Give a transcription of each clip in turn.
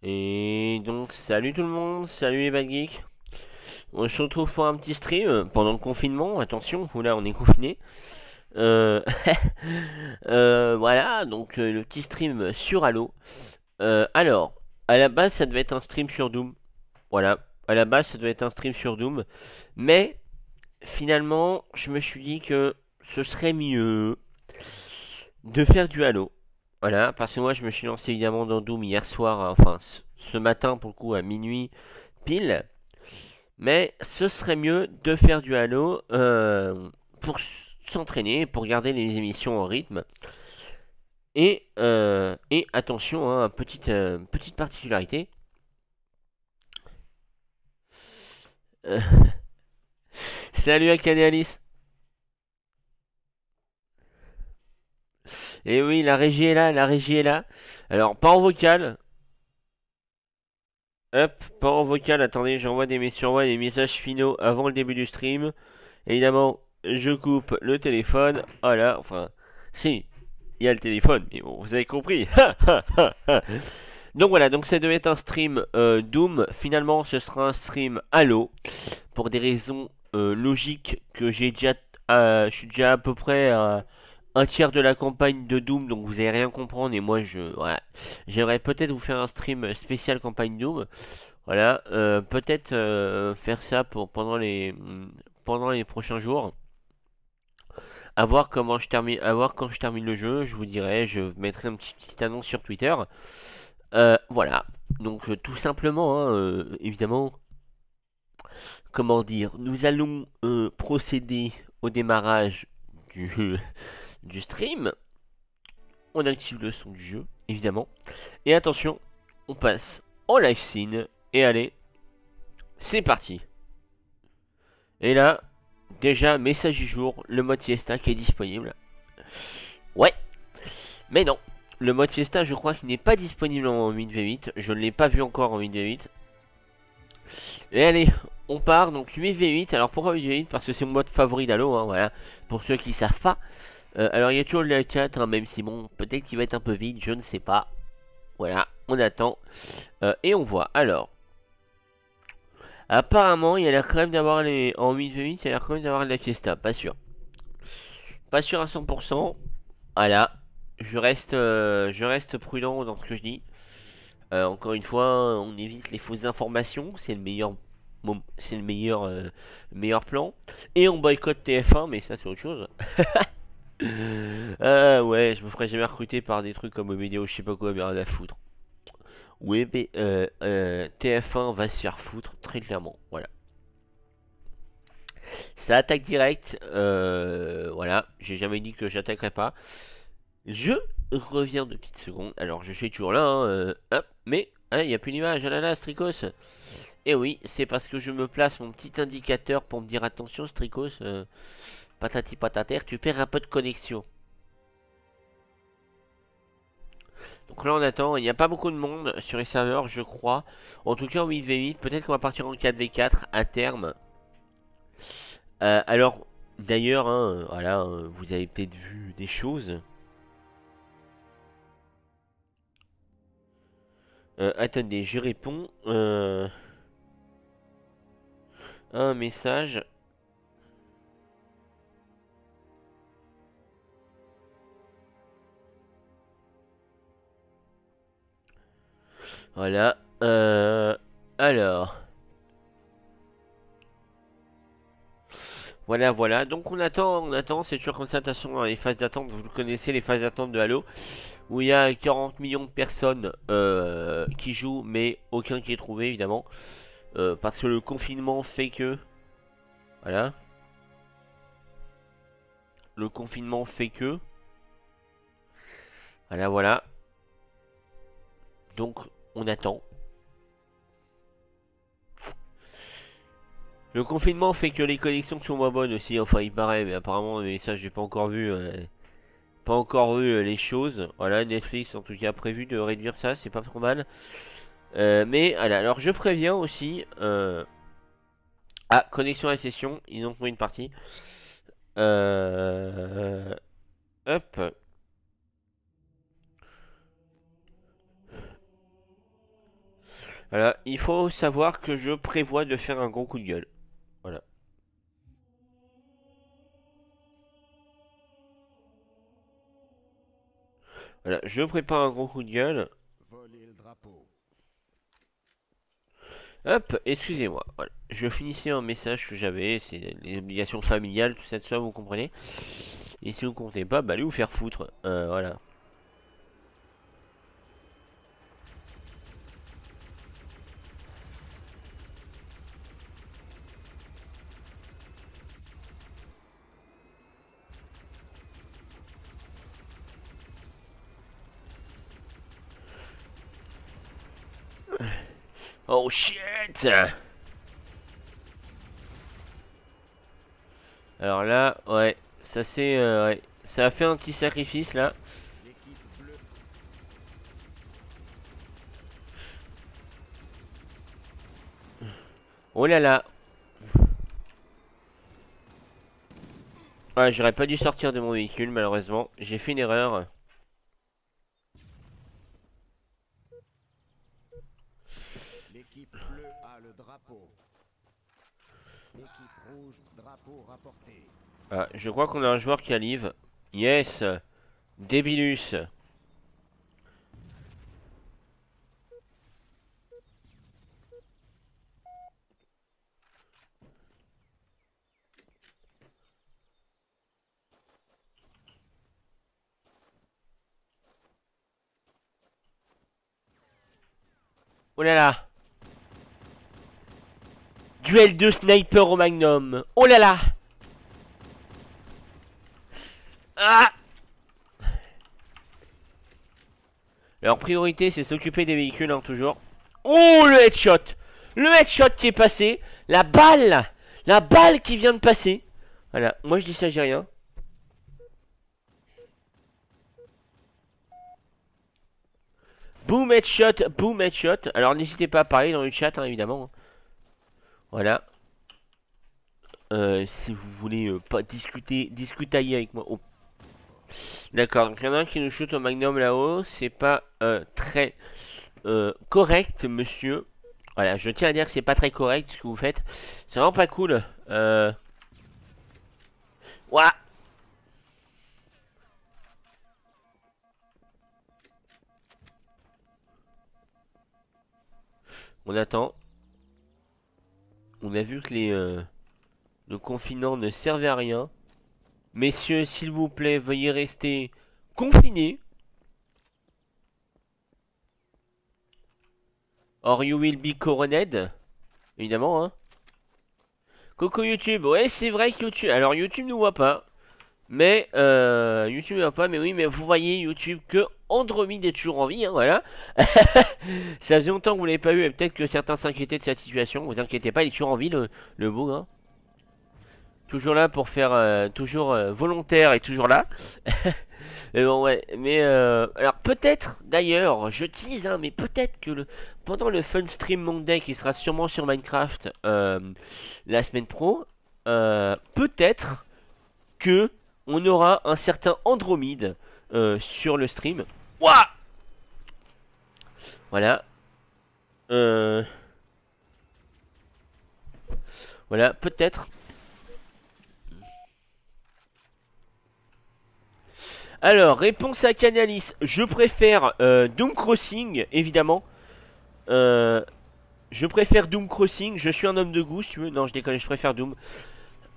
Et donc, salut tout le monde, salut les bad geeks. On se retrouve pour un petit stream pendant le confinement. Attention, là on est confiné. Euh, voilà, donc le petit stream sur Halo. Alors, à la base, ça devait être un stream sur Doom. Voilà, à la base, ça devait être un stream sur Doom. Mais finalement, je me suis dit que ce serait mieux de faire du Halo. Voilà, parce que moi, je me suis lancé évidemment dans Doom hier soir, enfin ce matin pour le coup à minuit pile. Mais ce serait mieux de faire du Halo pour s'entraîner, pour garder les émissions en rythme. Et attention, hein, petite particularité. Euh, Salut Akane Alice. Et oui, la régie est là, la régie est là. Alors, pas en vocal. Hop, pas en vocal. Attendez, j'envoie des messages finaux avant le début du stream. Évidemment, je coupe le téléphone. Voilà, enfin, si, il y a le téléphone, mais bon, vous avez compris. Donc voilà, donc ça devait être un stream Doom. Finalement, ce sera un stream Halo. Pour des raisons logiques que je suis déjà à peu près à un tiers de la campagne de Doom, donc vous allez rien comprendre. Et moi, voilà, j'aimerais peut-être vous faire un stream spécial campagne Doom. Voilà, peut-être faire ça pendant les prochains jours. À voir comment je termine, à voir quand je termine le jeu, je vous dirai, je mettrai une petite annonce sur Twitter. Voilà. Donc tout simplement, hein, évidemment, comment dire, nous allons procéder au démarrage du, du stream. On active le son du jeu, évidemment. Et attention, on passe en live scene. Et allez, c'est parti. Et là, déjà, message du jour, le mode siesta qui est disponible. Ouais, mais non. Le mode siesta, je crois qu'il n'est pas disponible en 8v8. Je ne l'ai pas vu encore en 8v8. Et allez, on part. Donc 8v8. Alors pourquoi 8v8? Parce que c'est mon mode favori d'Halo. Hein, voilà. Pour ceux qui savent pas. Alors il y a toujours le chat. Hein, même si bon, peut-être qu'il va être un peu vide. Je ne sais pas. Voilà, on attend. Et on voit. Alors, apparemment, il y a l'air quand même d'avoir les. En 8v8, il y a l'air quand même d'avoir de la fiesta. Pas sûr. Pas sûr à 100%. Voilà. Je reste prudent dans ce que je dis. Encore une fois, on évite les fausses informations. C'est le meilleur, c'est le meilleur plan. Et on boycotte TF1, mais ça c'est autre chose. Ouais, je me ferai jamais recruter par des trucs comme vidéo, je sais pas quoi, mais rien à foutre. Ouais, mais TF1 va se faire foutre très clairement. Voilà. Ça attaque direct. Voilà. J'ai jamais dit que j'attaquerais pas. Je reviens de petites secondes. Alors, je suis toujours là. Hein, hop, mais il n'y a plus d'image. Ah là là, Strikos. Et oui, c'est parce que je me place mon petit indicateur pour me dire attention, Strikos. Patati patater, tu perds un peu de connexion. Donc là, on attend. Il n'y a pas beaucoup de monde sur les serveurs, je crois. En tout cas, en 8v8. Peut-être qu'on va partir en 4v4 à terme. Alors, d'ailleurs, hein, voilà, vous avez peut-être vu des choses. Attendez, je réponds. Un message. Voilà. Alors. Voilà, voilà. Donc on attend. C'est toujours comme ça. De toute façon, dans les phases d'attente, vous le connaissez, les phases d'attente de Halo. Où il y a 40 millions de personnes qui jouent, mais aucun qui est trouvé, évidemment. Parce que le confinement fait que. Voilà. Le confinement fait que. Voilà, voilà. Donc, on attend. Le confinement fait que les connexions sont moins bonnes aussi, enfin il paraît, mais apparemment, mais ça j'ai pas encore vu, pas encore vu les choses. Voilà, Netflix en tout cas a prévu de réduire ça, c'est pas trop mal. Mais voilà, alors je préviens aussi. Ah, connexion à la session, ils ont trouvé une partie. Euh, Hop. Voilà, il faut savoir que je prévois de faire un gros coup de gueule. Voilà. Voilà, je prépare un gros coup de gueule. Hop, excusez-moi. Voilà. Je finissais un message que j'avais, c'est les obligations familiales, tout ça, de ça, vous comprenez. Et si vous comptez pas, bah allez vous faire foutre. Voilà. Oh shit! Alors là, ouais, ça c'est, ouais, ça a fait un petit sacrifice là. Oh là là. Ouais, j'aurais pas dû sortir de mon véhicule malheureusement. J'ai fait une erreur. L'équipe bleue a le drapeau. L'équipe rouge, drapeau rapporté. Ah, je crois qu'on a un joueur qui arrive. Yes! Débilus. Oh là là. Duel de sniper au magnum. Oh là là. Ah. Leur priorité c'est s'occuper des véhicules hein, toujours. Oh le headshot. Le headshot qui est passé. La balle. La balle qui vient de passer. Voilà, moi je dis ça, j'ai rien. Boom headshot, boom headshot. Alors n'hésitez pas à parler dans le chat hein, évidemment. Voilà. Si vous voulez pas discutailler avec moi. Oh. D'accord, donc il y en a un qui nous shoot au magnum là-haut. C'est pas très correct, monsieur. Voilà, je tiens à dire que c'est pas très correct ce que vous faites. C'est vraiment pas cool. Ouah. On attend. On a vu que le confinement ne servait à rien. Messieurs, s'il vous plaît, veuillez rester confinés. Or you will be coroned. Évidemment, hein. Coucou YouTube. Ouais, c'est vrai que YouTube... Alors, YouTube ne voit pas. Mais, YouTube ne voit pas. Mais oui, mais vous voyez, YouTube, que Android est toujours en vie, hein, voilà. Ça faisait longtemps que vous l'avez pas eu. Et peut-être que certains s'inquiétaient de cette situation. Vous inquiétez pas, il est toujours en vie, le beau, hein. Toujours là pour faire... toujours volontaire et toujours là. Mais bon, ouais, mais alors peut-être, d'ailleurs, je tease, hein, mais peut-être que pendant le Fun Stream Monday qui sera sûrement sur Minecraft la semaine pro, peut-être que on aura un certain Andromede sur le stream. Ouah. Voilà. Euh, voilà, peut-être. Alors, réponse à Canalis. Je préfère Doom Crossing, évidemment. Je préfère Doom Crossing. Je suis un homme de goût, si tu veux. Non, je déconne, je préfère Doom.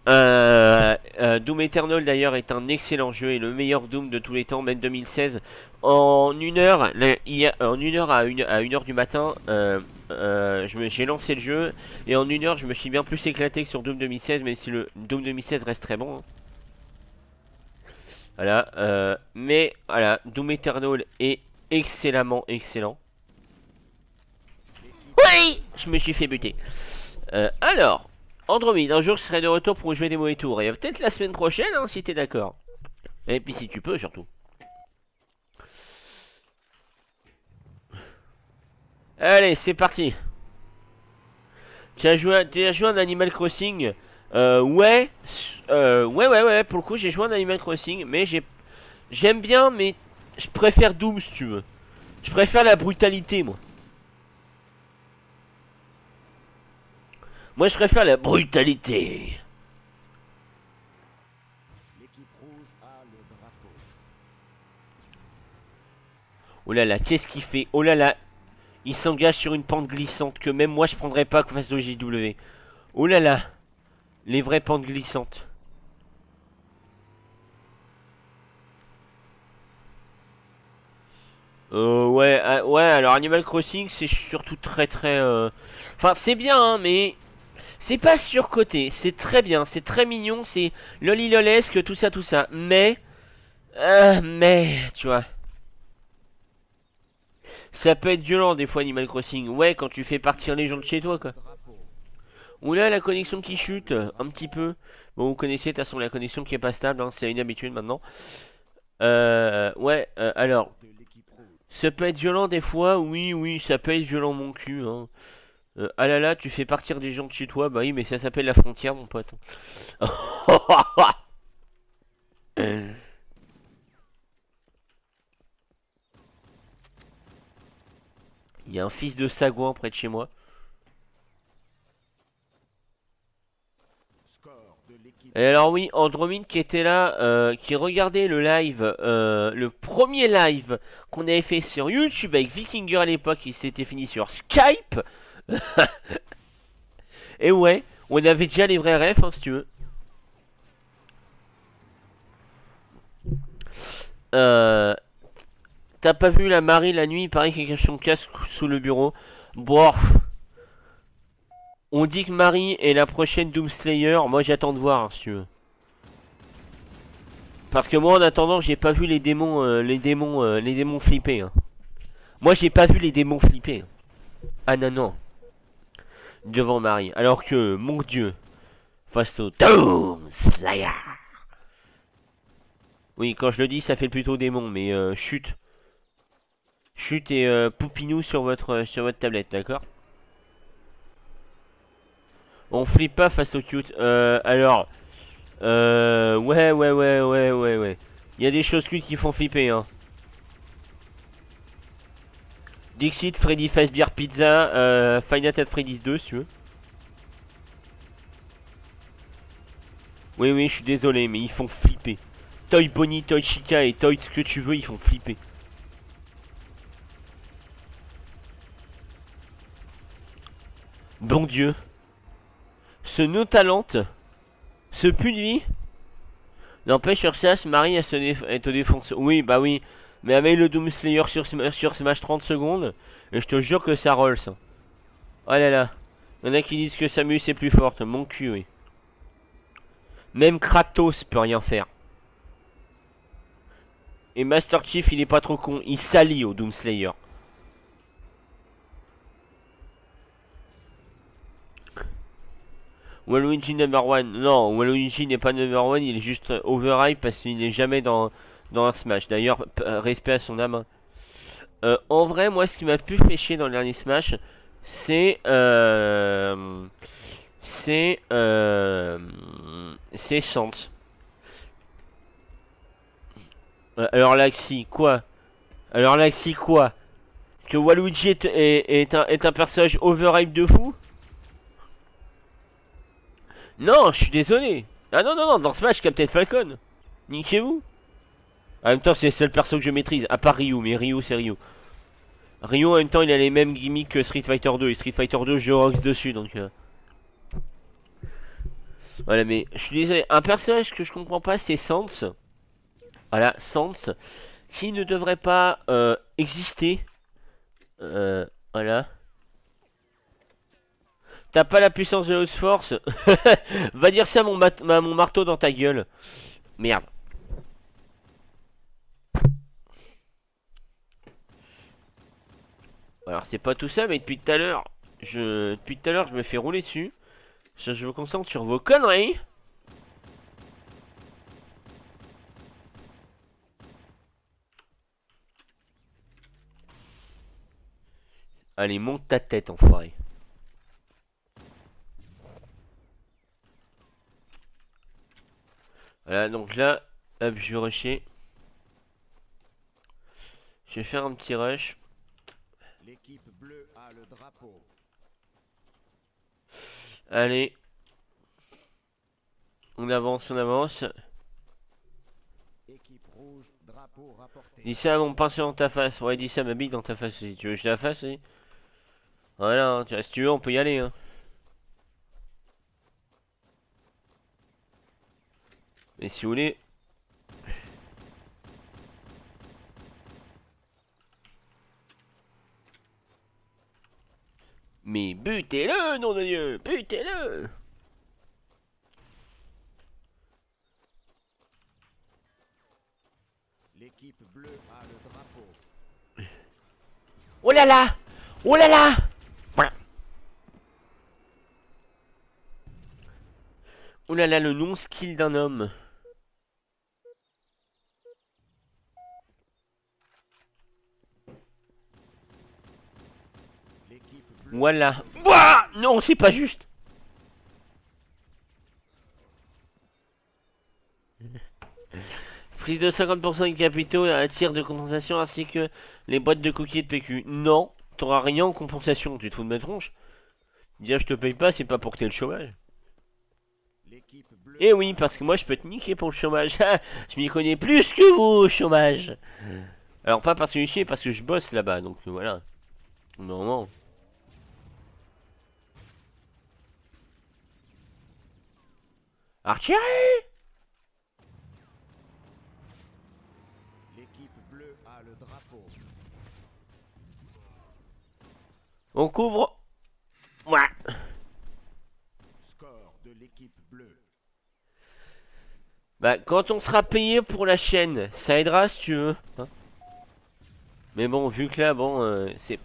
Doom Eternal, d'ailleurs, est un excellent jeu et le meilleur Doom de tous les temps, même 2016. En une heure, en une heure à 1 heure du matin, j'ai lancé le jeu. Et en une heure, je me suis bien plus éclaté que sur Doom 2016, même si le Doom 2016 reste très bon, hein. Voilà, mais voilà, Doom Eternal est excellemment excellent. Oui, je me suis fait buter. Alors, Andromede, un jour je serai de retour pour jouer des mauvais tours. Et peut-être la semaine prochaine, hein, si t'es d'accord. Et puis si tu peux, surtout. Allez, c'est parti. Tu as joué à un Animal Crossing ouais. Ouais, pour le coup, j'ai joué à un Animal Crossing. Mais j'aime bien, mais je préfère Doom, si tu veux. Je préfère la brutalité, moi. Moi je préfère la brutalité. L'équipe rouge a le drapeau. Oh là là, qu'est-ce qu'il fait? Oh là là, il s'engage sur une pente glissante que même moi je prendrais pas face au JW. Oh là là, les vraies pentes glissantes. Ouais, ouais, alors Animal Crossing c'est surtout très très... Enfin c'est bien hein, mais c'est pas surcoté, c'est très bien, c'est très mignon, c'est lolilolesque, tout ça, mais, tu vois, ça peut être violent des fois Animal Crossing, ouais, quand tu fais partir les gens de chez toi, quoi. Drapeau. Oula, la connexion qui chute, un petit peu. Bon, vous connaissez, de toute façon, la connexion qui est pas stable, hein, c'est une habitude maintenant. Ouais, alors, De l'équipe rouge. ça peut être violent des fois, oui, oui, ça peut être violent mon cul, hein. Ah là là, tu fais partir des gens de chez toi, bah oui, mais ça s'appelle la frontière, mon pote. Il y a un fils de sagouin près de chez moi. Score de l'équipe Et alors oui, Andromine qui était là, qui regardait le live, le premier live qu'on avait fait sur YouTube avec Vikinger à l'époque, il s'était fini sur Skype. Et ouais, on avait déjà les vrais refs, hein, si tu veux. Euh, T'as pas vu la Marie la nuit, il paraît qu'il cache son casque sous le bureau. Bon, on dit que Marie est la prochaine Doomslayer, moi j'attends de voir, hein, si tu veux. Parce que moi en attendant, j'ai pas vu les démons flipper. Hein. Moi j'ai pas vu les démons flipper. Hein. Ah non non, devant Marie. Alors que, mon dieu, face au Doomslayer. Oui, quand je le dis, ça fait plutôt démon, mais chute. Chute et poupinou sur votre tablette, d'accord? On flippe pas face au cute. Alors, ouais. Il y a des choses cutes qui font flipper, hein. Dixit, Freddy Fazbear Pizza, Five Nights at Freddy's 2, si tu veux. Oui, oui, je suis désolé, mais ils font flipper. Toy Bonnie, Toy Chica et Toy ce que tu veux, ils font flipper. Bon Dieu. Ce no-talent, ce pu de vie, n'empêche sur ça, Marie elle te défonce. Oui, bah oui. Mais avec le Doomslayer sur Smash 30 secondes, et je te jure que ça roll ça. Oh là là. Il y en a qui disent que Samus est plus forte. Mon cul, oui. Même Kratos peut rien faire. Et Master Chief, il est pas trop con. Il s'allie au Doomslayer. Waluigi number one. Non, Waluigi n'est pas number one. Il est juste overhype parce qu'il n'est jamais dans un Smash. D'ailleurs, respect à son âme. En vrai, moi, ce qui m'a plus fait chier dans le dernier Smash, c'est... c'est Sans. Alors Laxi, quoi? Alors Laxi, quoi? Que Waluigi est un personnage overhype de fou? Non, je suis désolé. Ah non, non, non, dans Smash, Captain Falcon. Niquez-vous. En même temps, c'est le seul perso que je maîtrise, à part Ryu, mais Ryu, c'est Ryu. Ryu, en même temps, il a les mêmes gimmicks que Street Fighter 2, et Street Fighter 2, je rox dessus, donc... Voilà, mais je suis désolé. Un personnage que je comprends pas, c'est Sans. Voilà, Sans. Qui ne devrait pas exister. Voilà. T'as pas la puissance de l'House Force. Va dire ça mon marteau dans ta gueule. Merde. Alors c'est pas tout ça, mais depuis tout à l'heure, je me fais rouler dessus. Je me concentre sur vos conneries. Allez, monte ta tête, enfoiré. Voilà, donc là, hop, je vais rusher. Je vais faire un petit rush. L'équipe bleue a le drapeau. Allez. On avance, on avance. Équipe rouge, drapeau rapporté. Dis ça à mon pinceau dans ta face. Ouais, dis ça à ma bite dans ta face. Si tu veux que je la fasse, oui. Voilà, hein. Si tu veux, on peut y aller. Hein. Mais si vous voulez. Mais butez-le, nom de Dieu! Butez-le! L'équipe bleue a le drapeau. Oh là là! Oh là là! Oh là là, le non-skill d'un homme. L'équipe bleue. Voilà. Ouah, non, c'est pas juste. Prise de 50% des capitaux à tir de compensation ainsi que les boîtes de cookies et de PQ. Non, t'auras rien en compensation. Tu te fous de ma tronche? Dire je te paye pas, c'est pas pour que t'aies le chômage. L'équipe bleue. Eh oui, parce que moi je peux te niquer pour le chômage. Je m'y connais plus que vous au chômage. Alors pas parce que je suis, parce que je bosse là-bas. Donc voilà. Normalement. Artillerie! L'équipe bleue a le drapeau. On couvre. Ouais. Score de l'équipe bleue. Bah quand on sera payé pour la chaîne, ça aidera si tu veux. Hein. Mais bon, vu que là, bon, c'est...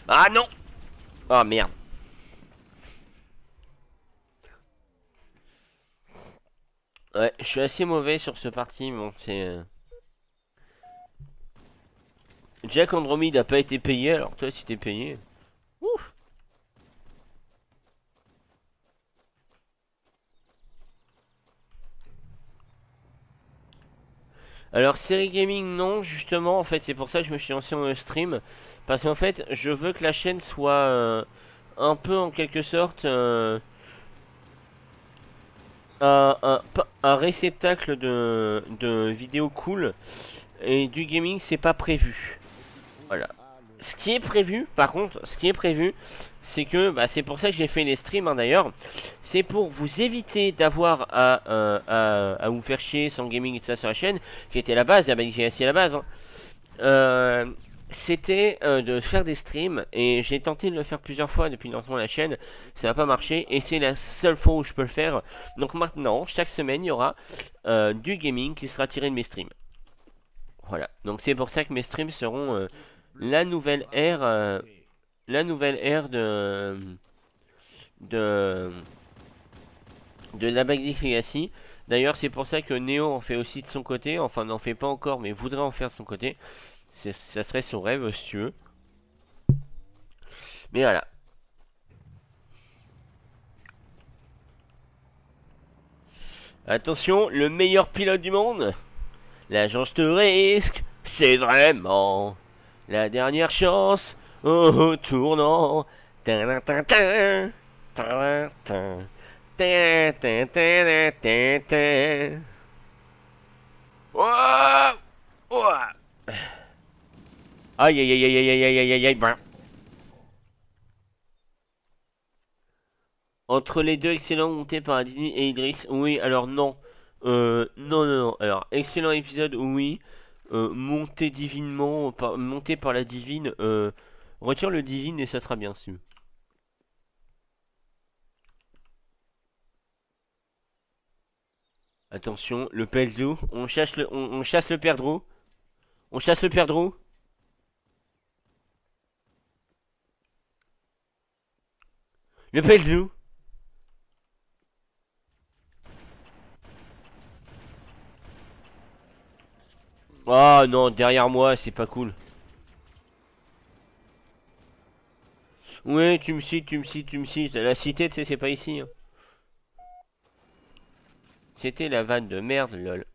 Ah non! Ah merde. Ouais, je suis assez mauvais sur ce parti, bon, c'est... Jack Andromede a pas été payé, alors toi si t'es payé... Ouf! Alors série gaming non, justement, en fait c'est pour ça que je me suis lancé en stream. Parce qu'en fait, je veux que la chaîne soit un peu en quelque sorte... un réceptacle de vidéos cool. Et du gaming c'est pas prévu. Voilà. A le Ce qui est prévu, par contre, ce qui est prévu, c'est que, bah, c'est pour ça que j'ai fait les streams hein, d'ailleurs, c'est pour vous éviter d'avoir à vous faire chier sans gaming et tout ça sur la chaîne, qui était la base, qui est assez la base. Hein. Euh, C'était de faire des streams et j'ai tenté de le faire plusieurs fois depuis le lancement de la chaîne, ça n'a pas marché et c'est la seule fois où je peux le faire. Donc maintenant, chaque semaine, il y aura du gaming qui sera tiré de mes streams. Voilà, donc c'est pour ça que mes streams seront bleu. la nouvelle ère, Rapporté. la nouvelle ère de, de la Bagdic Legacy. D'ailleurs, c'est pour ça que Neo en fait aussi de son côté, enfin n'en fait pas encore, mais voudrait en faire de son côté. Ça serait son rêve, si tu veux. Mais voilà. Attention, le meilleur pilote du monde, l'agence de risque, c'est vraiment la dernière chance au tournant. Tin, tin, tin. Tin, tin, tin, tin, tin. Ouah, ouah. Aïe aïe aïe aïe aïe aïe aïe aïe aïe. Bah. Entre les deux excellents montés par Disney et Idris, oui, alors non. Non, non, non. Alors, excellent épisode, oui. Monté divinement, monté par la divine. Retire le divine et ça sera bien sûr. Attention, le perdreau. On chasse le perdreau. On chasse le perdreau. Le perdreau. Ah non, derrière moi, c'est pas cool. Ouais, tu me cites, tu me cites, tu me cites. La cité, tu sais, c'est pas ici. Hein. C'était la vanne de merde, lol.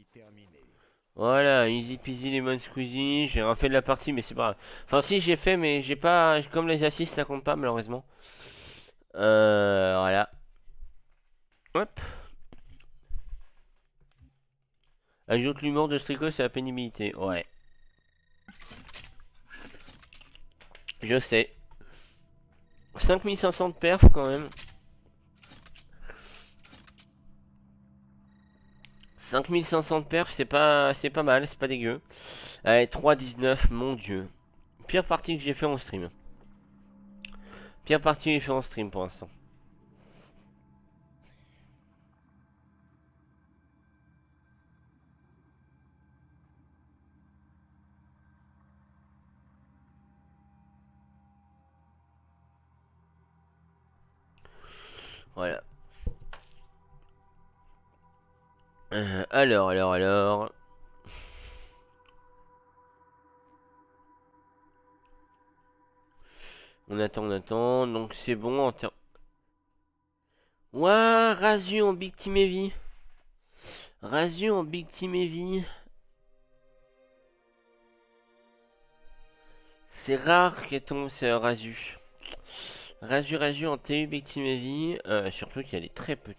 partie terminée. Voilà, easy peasy lemon squeezy. J'ai rien fait de la partie, mais c'est pas grave. Enfin, si, j'ai fait, mais j'ai pas. Comme les assists, ça compte pas, malheureusement. Voilà. Hop. Ajoute l'humour de Strico, c'est la pénibilité. Ouais. Je sais. 5500 de perf quand même. 5500 de perf, c'est pas mal, c'est pas dégueu. Allez, 3,19, mon dieu. Pire partie que j'ai fait en stream. Pire partie que j'ai fait en stream pour l'instant. Voilà. Alors. On attend. Donc c'est bon en termes. Ouah, Razu en Big Team Heavy. Razu en Big Team Heavy. C'est rare qu'elle tombe, c'est Razu. Razu en TU Big Team Heavy. Surtout qu'il y a des très peu.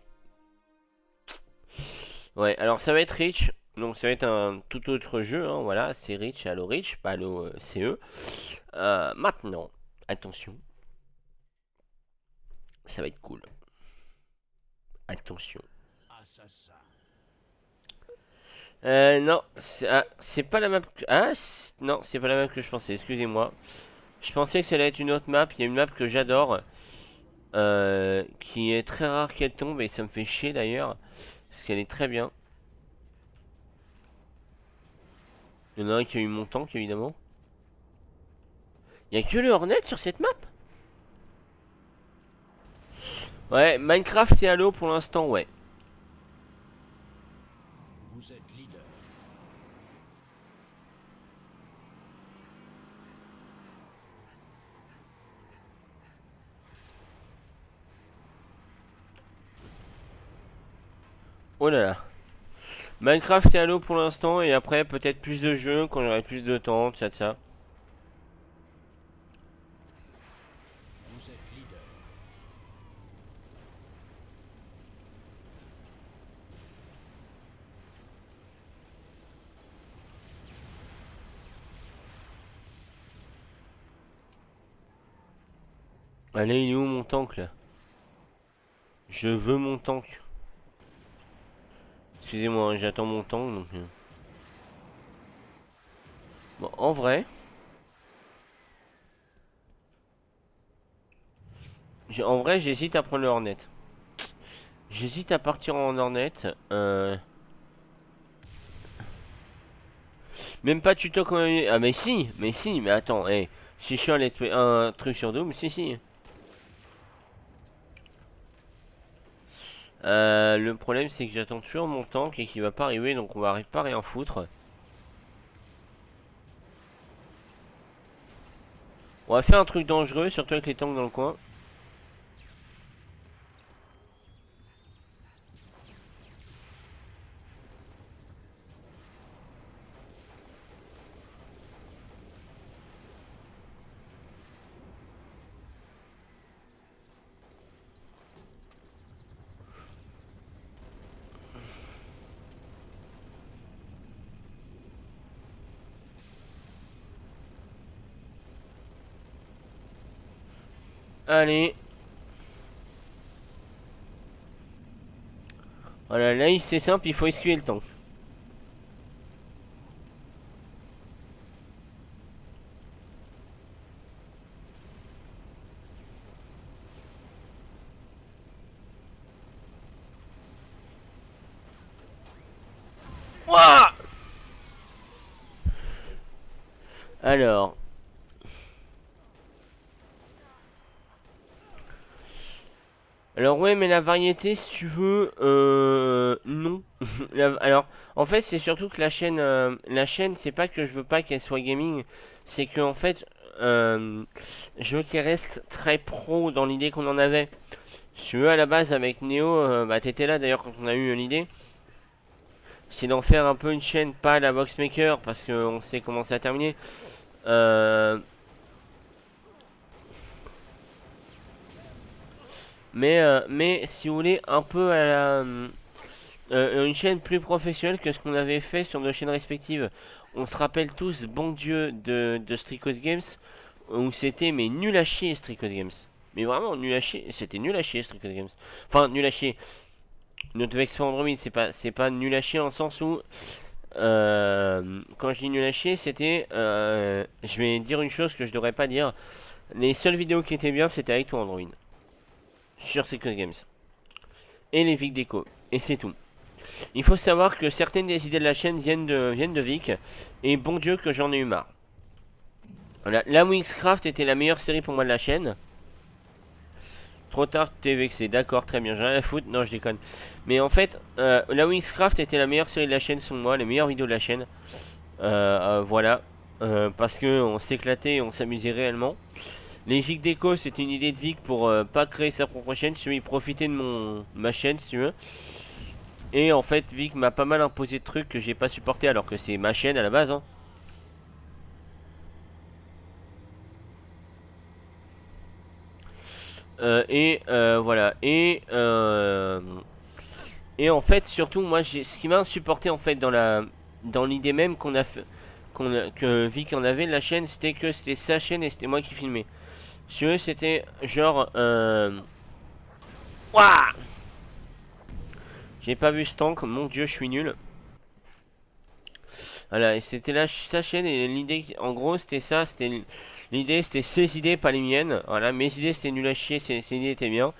Ouais, alors ça va être Rich. Donc ça va être un tout autre jeu. Hein, voilà, c'est Rich, Halo Rich, pas Halo CE. Maintenant, attention. Ça va être cool. Attention. Non, c'est pas la map que... Ah, non, c'est pas la map que je pensais, excusez-moi. Je pensais que ça allait être une autre map. Il y a une map que j'adore. Qui est très rare qu'elle tombe. Et ça me fait chier d'ailleurs. Parce qu'elle est très bien. Il y en a un qui a eu mon tank, évidemment. Il y a que le Hornet sur cette map? Ouais, Minecraft et Halo pour l'instant, ouais. Vous êtes leader. Oh là là. Minecraft et Halo pour l'instant. Et après, peut-être plus de jeux quand j'aurai plus de temps, tout ça, ça. Vous êtes leader. Allez, il est où mon tank là? Je veux mon tank. Excusez-moi, hein, j'attends mon tank donc. Bon, en vrai. En vrai, j'hésite à prendre le Hornet. J'hésite à partir en Hornet. Même pas tuto quand même. Ah, mais si, mais attends, hey. Si je suis un truc sur Doom, si, si. Le problème, c'est que j'attends toujours mon tank et qu'il va pas arriver, donc on va pas rien foutre. On va faire un truc dangereux, surtout avec les tanks dans le coin. Allez. Voilà, là c'est simple, il faut esquiver le tank. Ouah. Alors. Alors ouais, mais la variété, si tu veux, non. Alors, en fait, c'est surtout que la chaîne, c'est pas que je veux pas qu'elle soit gaming, c'est que en fait, je veux qu'elle reste très pro dans l'idée qu'on en avait. Si tu veux, à la base avec Neo, bah t'étais là d'ailleurs quand on a eu l'idée. c'est d'en faire un peu une chaîne, pas la Boxmaker, parce qu'on sait comment ça a terminé. Mais si vous voulez, un peu à la, une chaîne plus professionnelle que ce qu'on avait fait sur nos chaînes respectives. On se rappelle tous, bon Dieu, de Stricos Games, où c'était mais nul à chier Stricos Games. Mais vraiment nul à chier, c'était nul à chier Stricos Games. Enfin, nul à chier. Notre Vexport Android, c'est pas nul à chier en sens où, quand je dis nul à chier, c'était, je vais dire une chose que je devrais pas dire. Les seules vidéos qui étaient bien, c'était avec toi Android. Sur Stricos Games. Et les Vic Déco. Et c'est tout. Il faut savoir que certaines des idées de la chaîne viennent de Vic. Et bon Dieu que j'en ai eu marre. Voilà. La Wingscraft était la meilleure série pour moi de la chaîne. Trop tard, t'es vexé. D'accord, très bien. J'ai rien à foutre. Non, je déconne. Mais en fait, la Wingscraft était la meilleure série de la chaîne selon moi. Les meilleures vidéos de la chaîne. Voilà. Parce que on s'éclatait et on s'amusait réellement. Les Vic Déco, c'était une idée de Vic pour pas créer sa propre chaîne. Si tu veux, il profitait de ma chaîne, si tu veux. Et en fait, Vic m'a pas mal imposé de trucs que j'ai pas supporté alors que c'est ma chaîne à la base. Hein. Voilà. Et en fait, surtout, moi, ce qui m'a insupporté en fait dans l'idée même qu'on a fait, que Vic en avait de la chaîne, c'était que c'était sa chaîne et c'était moi qui filmais. Si eux, c'était genre, ouah, j'ai pas vu ce tank, mon dieu, je suis nul. Voilà, et c'était sa chaîne et l'idée, en gros, c'était ça, c'était l'idée, c'était ses idées, pas les miennes. Voilà, mes idées, c'était nul à chier, ses idées étaient bien.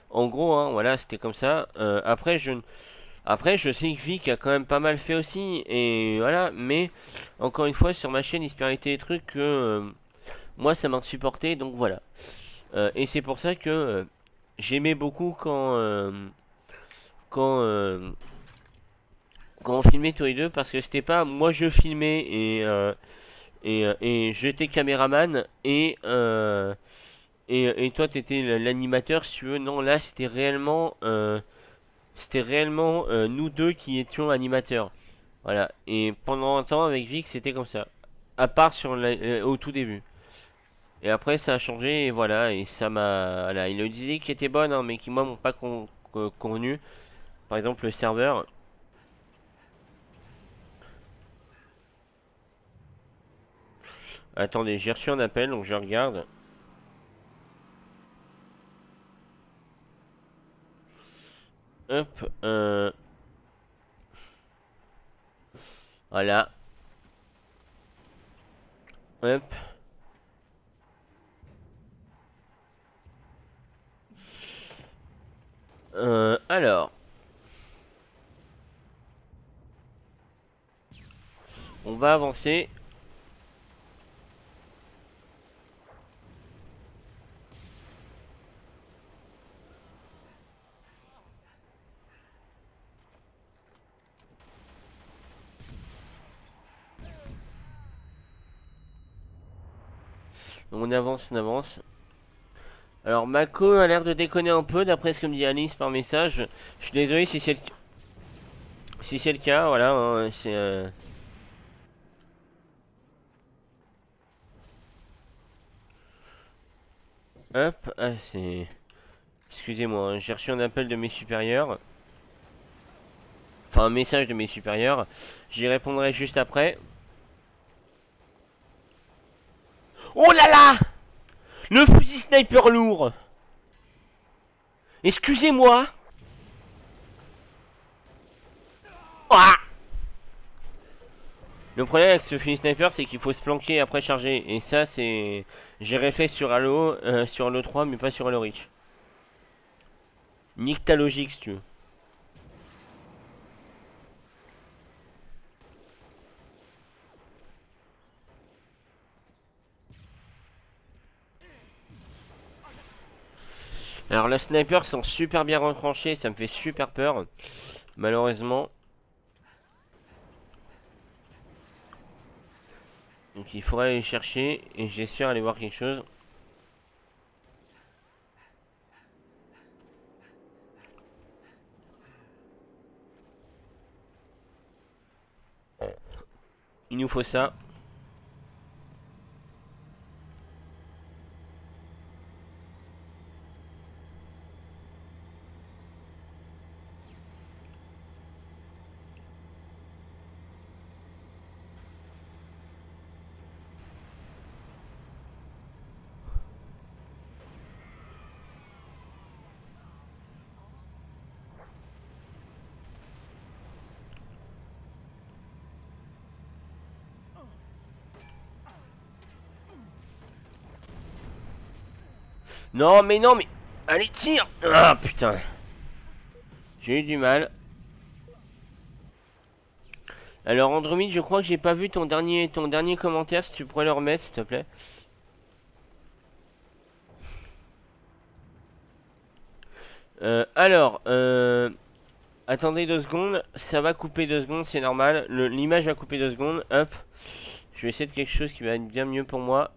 En gros, hein, voilà, c'était comme ça. Après, je sais que Vic a quand même pas mal fait aussi, et voilà, mais encore une fois, sur ma chaîne, il se permettait des trucs que moi, ça m'a insupporté, donc voilà. Et c'est pour ça que j'aimais beaucoup quand, euh, quand on filmait tous les deux, parce que c'était pas moi je filmais et j'étais caméraman et toi t'étais l'animateur si tu veux. Non, là c'était réellement nous deux qui étions animateurs. Voilà. Et pendant un temps avec Vic c'était comme ça. À part au tout début. Et après ça a changé et voilà. Et ça m'a. Voilà. Il a eu des idées qui étaient bonnes hein, mais qui moi m'ont pas convenu. Par exemple le serveur. Attendez, j'ai reçu un appel donc je regarde. Hop. Voilà. Hop. Alors. On va avancer. On avance, on avance. Alors Mako a l'air de déconner un peu d'après ce que me dit Alice par message. Je suis désolé si c'est le cas, voilà. Hein, c'est hop, ah, c'est. Excusez-moi, hein, j'ai reçu un appel de mes supérieurs. Enfin un message de mes supérieurs. J'y répondrai juste après. Oh là là! Le fusil sniper lourd! Excusez-moi! Ah! Le problème avec ce fusil sniper, c'est qu'il faut se planquer après charger. Et ça, c'est. J'ai refait sur Halo 3, mais pas sur Halo Reach. Nique ta logique si tu veux. Alors, la sniper sont super bien retranchés, ça me fait super peur. Malheureusement. Donc, il faudrait aller chercher. Et j'espère aller voir quelque chose. Il nous faut ça. Non, mais non, mais... Allez, tire. Ah, putain. J'ai eu du mal. Alors, Andromede, je crois que j'ai pas vu ton dernier commentaire. Si tu pourrais le remettre, s'il te plaît. Alors, attendez 2 secondes. Ça va couper 2 secondes, c'est normal. L'image va couper 2 secondes. Hop. Je vais essayer de quelque chose qui va être bien mieux pour moi.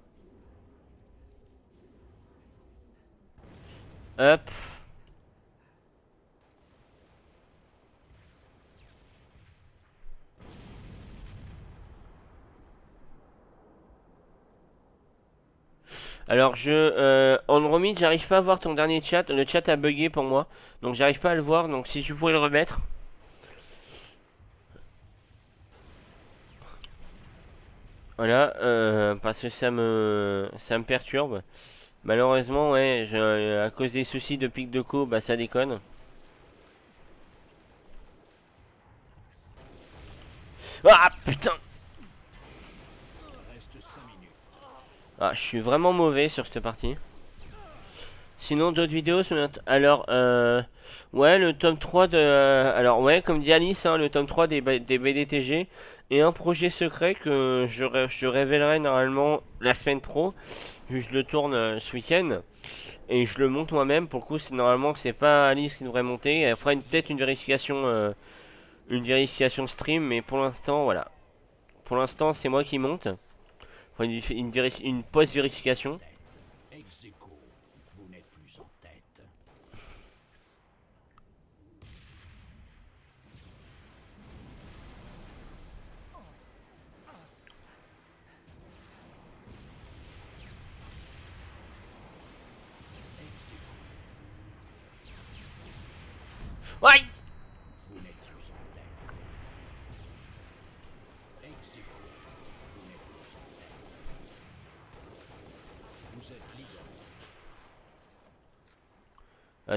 Hop. Alors Andromede, j'arrive pas à voir ton dernier chat. Le chat a bugué pour moi. Donc j'arrive pas à le voir. Donc si tu pourrais le remettre. Voilà. Parce que ça me perturbe. Malheureusement, ouais. À cause des soucis de pic de co, bah ça déconne. Ah putain. Ah, je suis vraiment mauvais sur cette partie. Sinon, d'autres vidéos sur notre... Alors, ouais, le tome 3 de... alors, ouais, comme dit Alice, hein, le tome 3 des BDTG est un projet secret que je révélerai normalement la semaine pro. Je le tourne ce week-end. Et je le monte moi-même. Pour le coup, normalement, c'est pas Alice qui devrait monter. Elle fera peut-être une vérification stream. Mais pour l'instant, voilà. Pour l'instant, c'est moi qui monte. Enfin, une post-vérification. Ouais.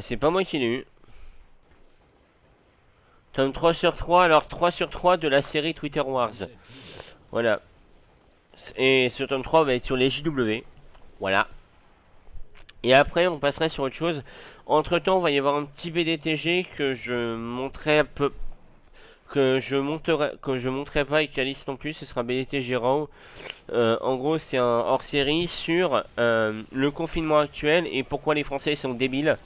C'est pas moi qui l'ai eu. Tome 3 sur 3, alors 3 sur 3 de la série Twitter Wars. Voilà. Et ce tome 3 va être sur les JW. Voilà. Et après, on passerait sur autre chose. Entre temps, on va y avoir un petit BDTG que je montrerai un peu. Que je montrerai pas avec Alice non plus. Ce sera BDTG Raw. En gros, c'est un hors série sur le confinement actuel et pourquoi les Français sont débiles.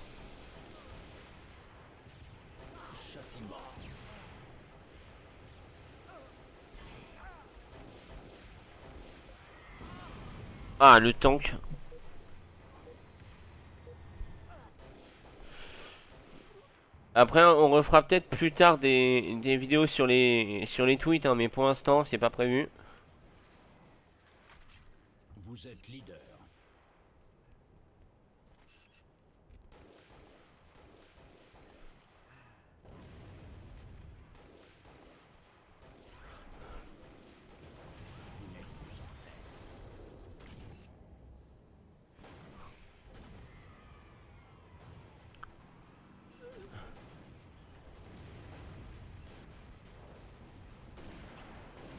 Ah, le tank. Après, on refera peut-être plus tard des vidéos sur les tweets, hein, mais pour l'instant, c'est pas prévu. Vous êtes leader. Vous n'êtes plus en tête.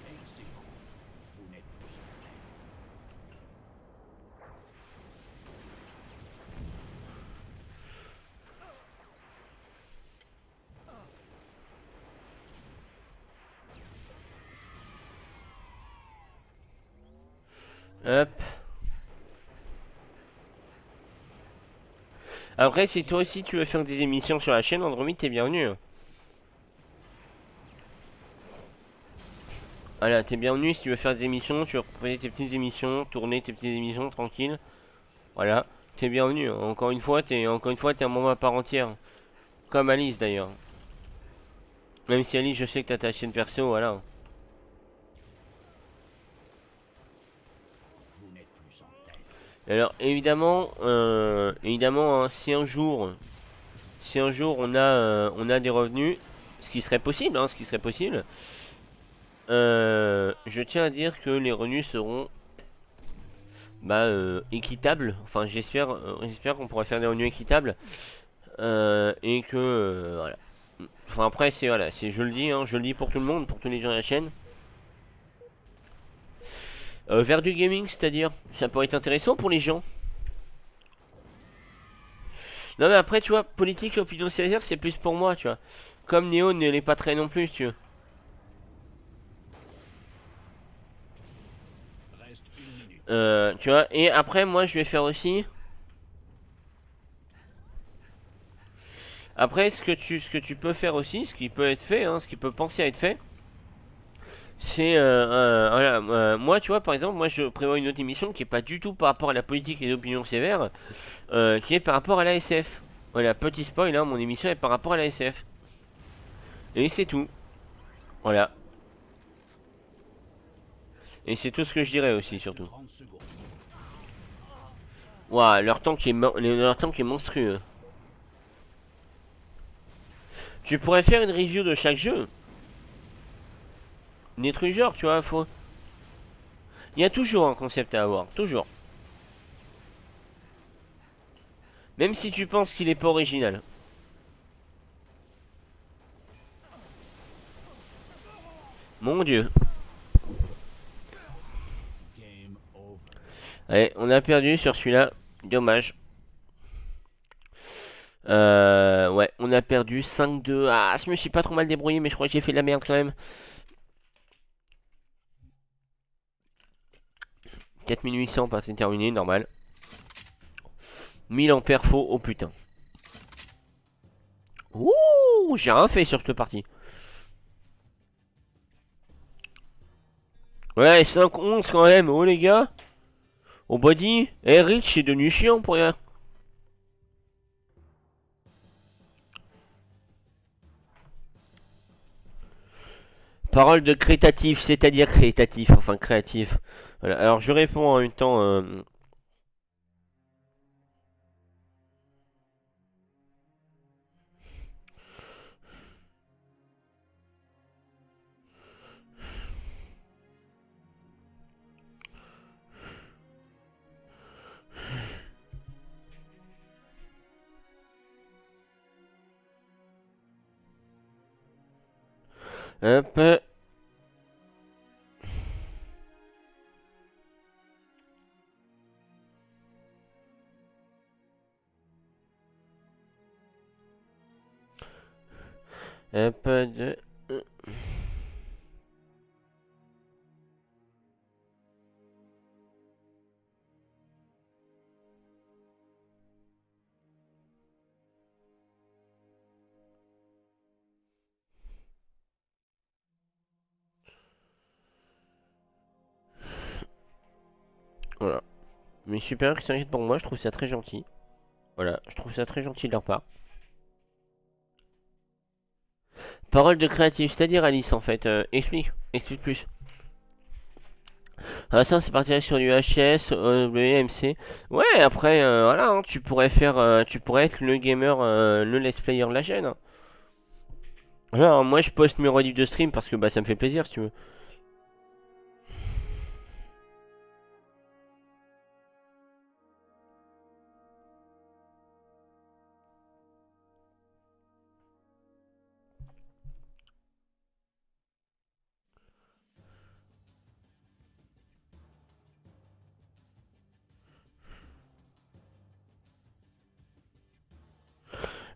Ex aequo. Vous n'êtes plus en tête. Hop. Après, si toi aussi tu veux faire des émissions sur la chaîne Andromede, t'es bienvenu. Voilà, t'es bienvenu si tu veux faire des émissions, tu veux proposer tes petites émissions, tourner tes petites émissions tranquille. Voilà, t'es bienvenu. Encore une fois, t'es un membre à part entière. Comme Alice d'ailleurs. Même si Alice, je sais que t'as ta chaîne perso, voilà. Alors évidemment, hein, si un jour on a des revenus, ce qui serait possible, hein, ce qui serait possible, je tiens à dire que les revenus seront équitables. Enfin, j'espère qu'on pourra faire des revenus équitables et que voilà. Enfin après c'est voilà, c'est je le dis, hein, je le dis pour tout le monde, pour tous les gens de la chaîne. Vers du gaming, c'est-à-dire, ça pourrait être intéressant pour les gens. Non mais après tu vois, politique et opinion sévère c'est plus pour moi, tu vois. Comme Néo ne l'est pas très non plus, tu vois. Reste une minute. Tu vois, et après moi je vais faire aussi. Après ce que tu peux faire aussi, ce qui peut être fait, hein, ce qui peut penser à être fait, c'est voilà, moi tu vois par exemple, moi je prévois une autre émission qui est pas du tout par rapport à la politique et les opinions sévères, qui est par rapport à la SF. Voilà, petit spoil, hein, mon émission est par rapport à la SF. Et c'est tout. Voilà. Et c'est tout ce que je dirais aussi, surtout. 30 secondes. Waouh, leur tank est monstrueux. Tu pourrais faire une review de chaque jeu. Des trucs genre, tu vois, faut... Il y a toujours un concept à avoir, toujours. Même si tu penses qu'il est pas original. Mon Dieu. Game over. Allez, on a perdu sur celui-là. Dommage. Ouais, on a perdu 5-2. Ah, je me suis pas trop mal débrouillé, mais je crois que j'ai fait de la merde quand même. 4800, partie terminée, normal. 1000 en perfo, oh putain. Ouh, j'ai rien fait sur cette partie. Ouais, 5-11 quand même, oh les gars. Au body, Rich est devenu chiant pour rien. Parole de créatif, c'est-à-dire créatif, enfin créatif. Voilà, alors je réponds en même temps. Hop. Hop de... Voilà. Mais super qui s'inquiète pour moi, je trouve ça très gentil. Voilà, je trouve ça très gentil de leur part. Parole de créatif, c'est-à-dire Alice en fait. Explique plus. Ah ça c'est parti sur du HS, WMC. Ouais après voilà, hein, tu pourrais être le gamer, le let's player de la chaîne, hein. Voilà, hein, moi je poste mes rediffs de stream parce que bah ça me fait plaisir si tu veux.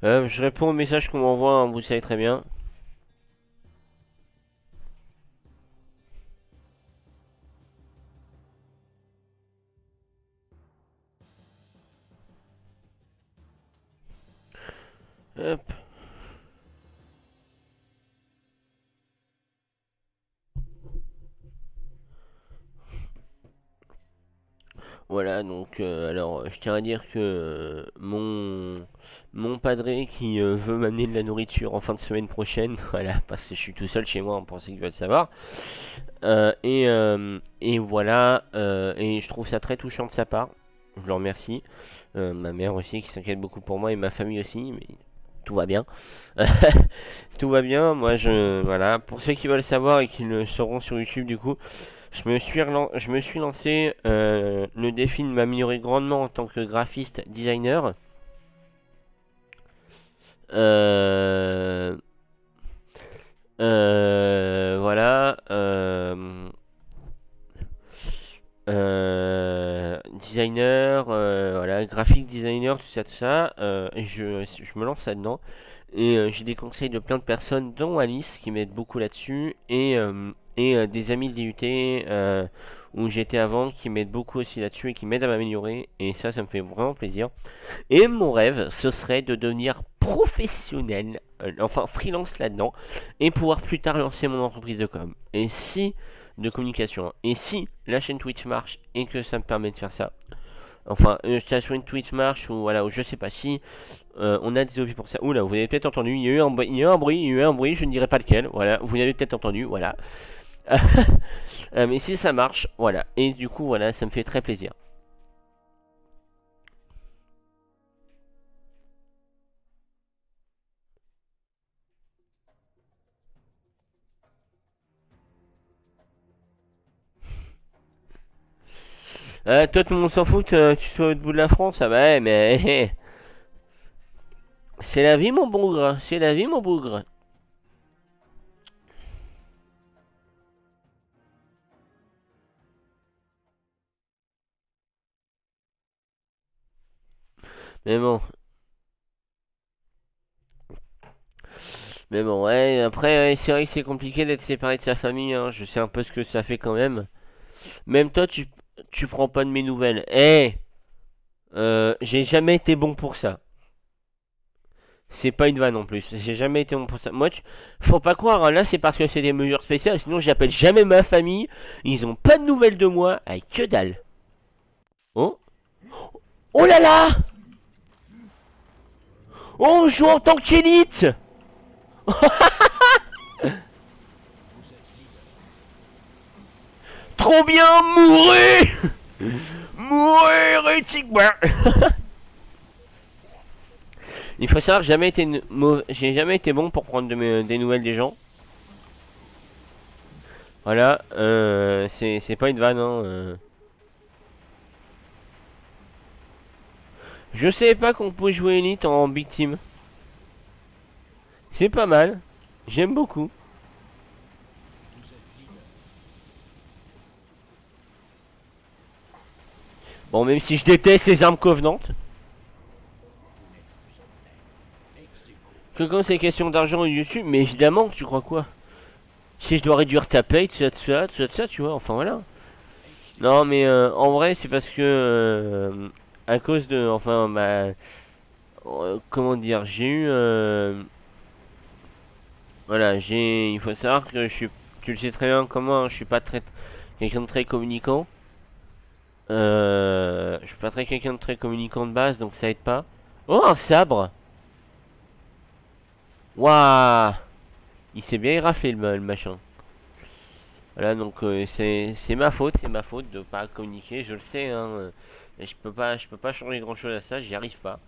Je réponds au message qu'on m'envoie, hein, vous savez très bien. Hop. Voilà, donc alors je tiens à dire que mon padré qui veut m'amener de la nourriture en fin de semaine prochaine, voilà, parce que je suis tout seul chez moi, on pensait qu'il va le savoir. Et voilà, et je trouve ça très touchant de sa part. Je le remercie. Ma mère aussi qui s'inquiète beaucoup pour moi et ma famille aussi, mais tout va bien. Tout va bien. Moi, voilà. Pour ceux qui veulent savoir et qui le sauront sur YouTube, du coup, je me suis lancé le défi de m'améliorer grandement en tant que graphiste designer. Euh, voilà. Designer, voilà, graphic designer, tout ça, et je me lance là-dedans. Et j'ai des conseils de plein de personnes, dont Alice, qui m'aide beaucoup là-dessus, et des amis de l'IUT où j'étais avant, qui m'aident beaucoup aussi là-dessus et qui m'aident à m'améliorer. Et ça me fait vraiment plaisir. Et mon rêve, ce serait de devenir professionnel, enfin freelance là-dedans, et pouvoir plus tard lancer mon entreprise de com. Et si de communication. Et si la chaîne Twitch marche et que ça me permet de faire ça, enfin, la chaîne Twitch marche ou voilà, ou je sais pas si on a des objets pour ça. Oula, vous avez peut-être entendu, il y a eu il y a eu un bruit, il y a eu un bruit, je ne dirai pas lequel. Voilà, vous avez peut-être entendu, voilà. Mais si ça marche, voilà. Et du coup, voilà, ça me fait très plaisir. Toi, tout le monde s'en fout que tu sois au bout de la France, ah bah ouais, mais c'est la vie, mon bougre, c'est la vie, mon bougre. Mais bon, ouais, après, ouais, c'est vrai que c'est compliqué d'être séparé de sa famille, hein. Je sais un peu ce que ça fait quand même. Même toi, tu prends pas de mes nouvelles. Eh, j'ai jamais été bon pour ça. C'est pas une vanne en plus. J'ai jamais été bon pour ça. Moi, faut pas croire, hein, là c'est parce que c'est des mesures spéciales. Sinon, j'appelle jamais ma famille. Ils ont pas de nouvelles de moi. Avec que dalle. Oh, oh là là. Oh, on joue en tant qu'élite. Trop bien, mourir. Mourir, éthique. Il faut savoir que j'ai jamais été bon pour prendre des nouvelles des gens. Voilà, c'est pas une vanne, hein. Je savais pas qu'on pouvait jouer Elite en Big Team. C'est pas mal. J'aime beaucoup. Bon, même si je déteste les armes covenantes. Que quand c'est question d'argent YouTube, mais évidemment, tu crois quoi? Si je dois réduire ta paye, tout ça, tu vois, enfin voilà. Non, mais en vrai, c'est parce que à cause de, enfin, bah, comment dire, j'ai eu, voilà, il faut savoir que tu le sais très bien comment, je suis pas très, quelqu'un de très communicant. Je suis pas très quelqu'un de très communicant de base, donc ça aide pas. Oh, un sabre! Waouh! Il s'est bien éraflé le machin. Voilà, donc c'est ma faute de pas communiquer, je le sais, hein. Et je peux pas changer grand chose à ça, j'y arrive pas.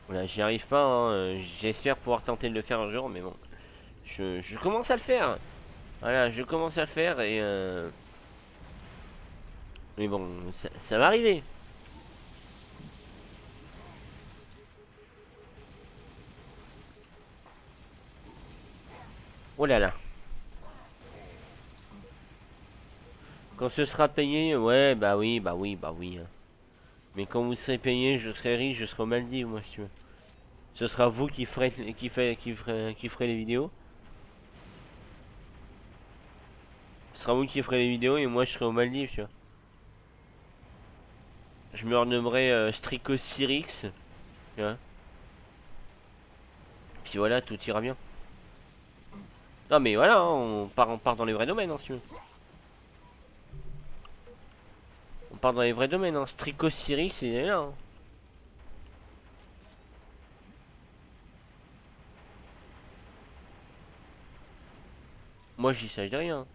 Voilà, j'y arrive pas, hein. J'espère pouvoir tenter de le faire un jour, mais bon, je commence à le faire. Voilà, je commence à le faire et mais bon, ça va arriver. Oh là là. Quand ce sera payé, ouais, bah oui, bah oui, bah oui, hein. Mais quand vous serez payé, je serai riche, je serai aux Maldives, moi, si tu veux. Ce sera vous qui ferez les vidéos. Ce sera vous qui ferez les vidéos et moi je serai aux Maldives, tu vois. Je me renommerai Stricosyrix, tu vois. Puis voilà, tout ira bien. Non mais voilà, hein, on part dans les vrais domaines, hein, si tu veux. On part dans les vrais domaines, hein. Stricosyrix, il est là, hein. Moi j'y sais rien.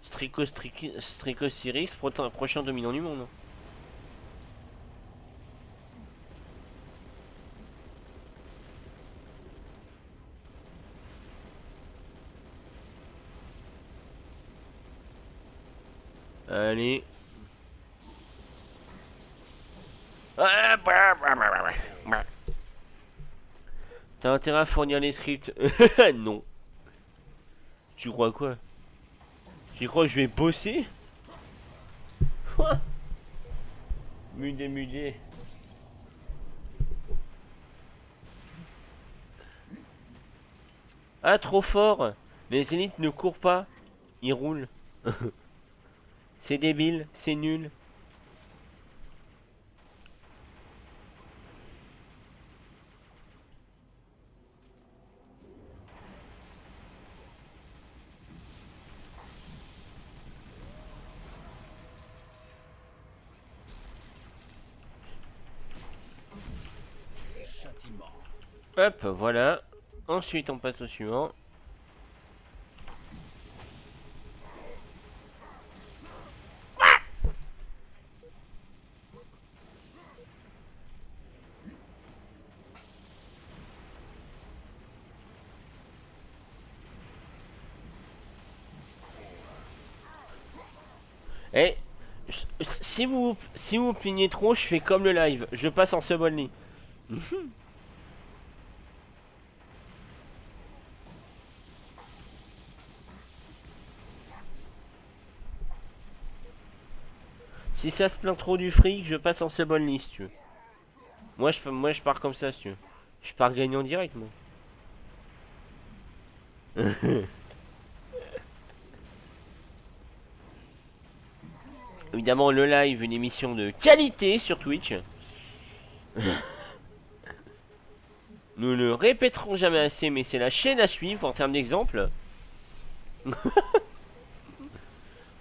Strico Cyrix, prochain dominant du monde. Allez. T'as intérêt à fournir les scripts? Non. Tu crois quoi? Tu crois que je vais bosser? Mudé. Ah, trop fort! Les élites ne courent pas, ils roulent. C'est débile, c'est nul. Châtiment. Hop, voilà. Ensuite, on passe au suivant. Et si vous plaignez trop, je fais comme le live. Je passe en sub only. Si ça se plaint trop du fric, je passe en sub only si tu veux. Moi je pars comme ça si tu veux. Je pars gagnant direct moi. Évidemment le live, une émission de qualité sur Twitch. Nous ne répéterons jamais assez, mais c'est la chaîne à suivre en termes d'exemple.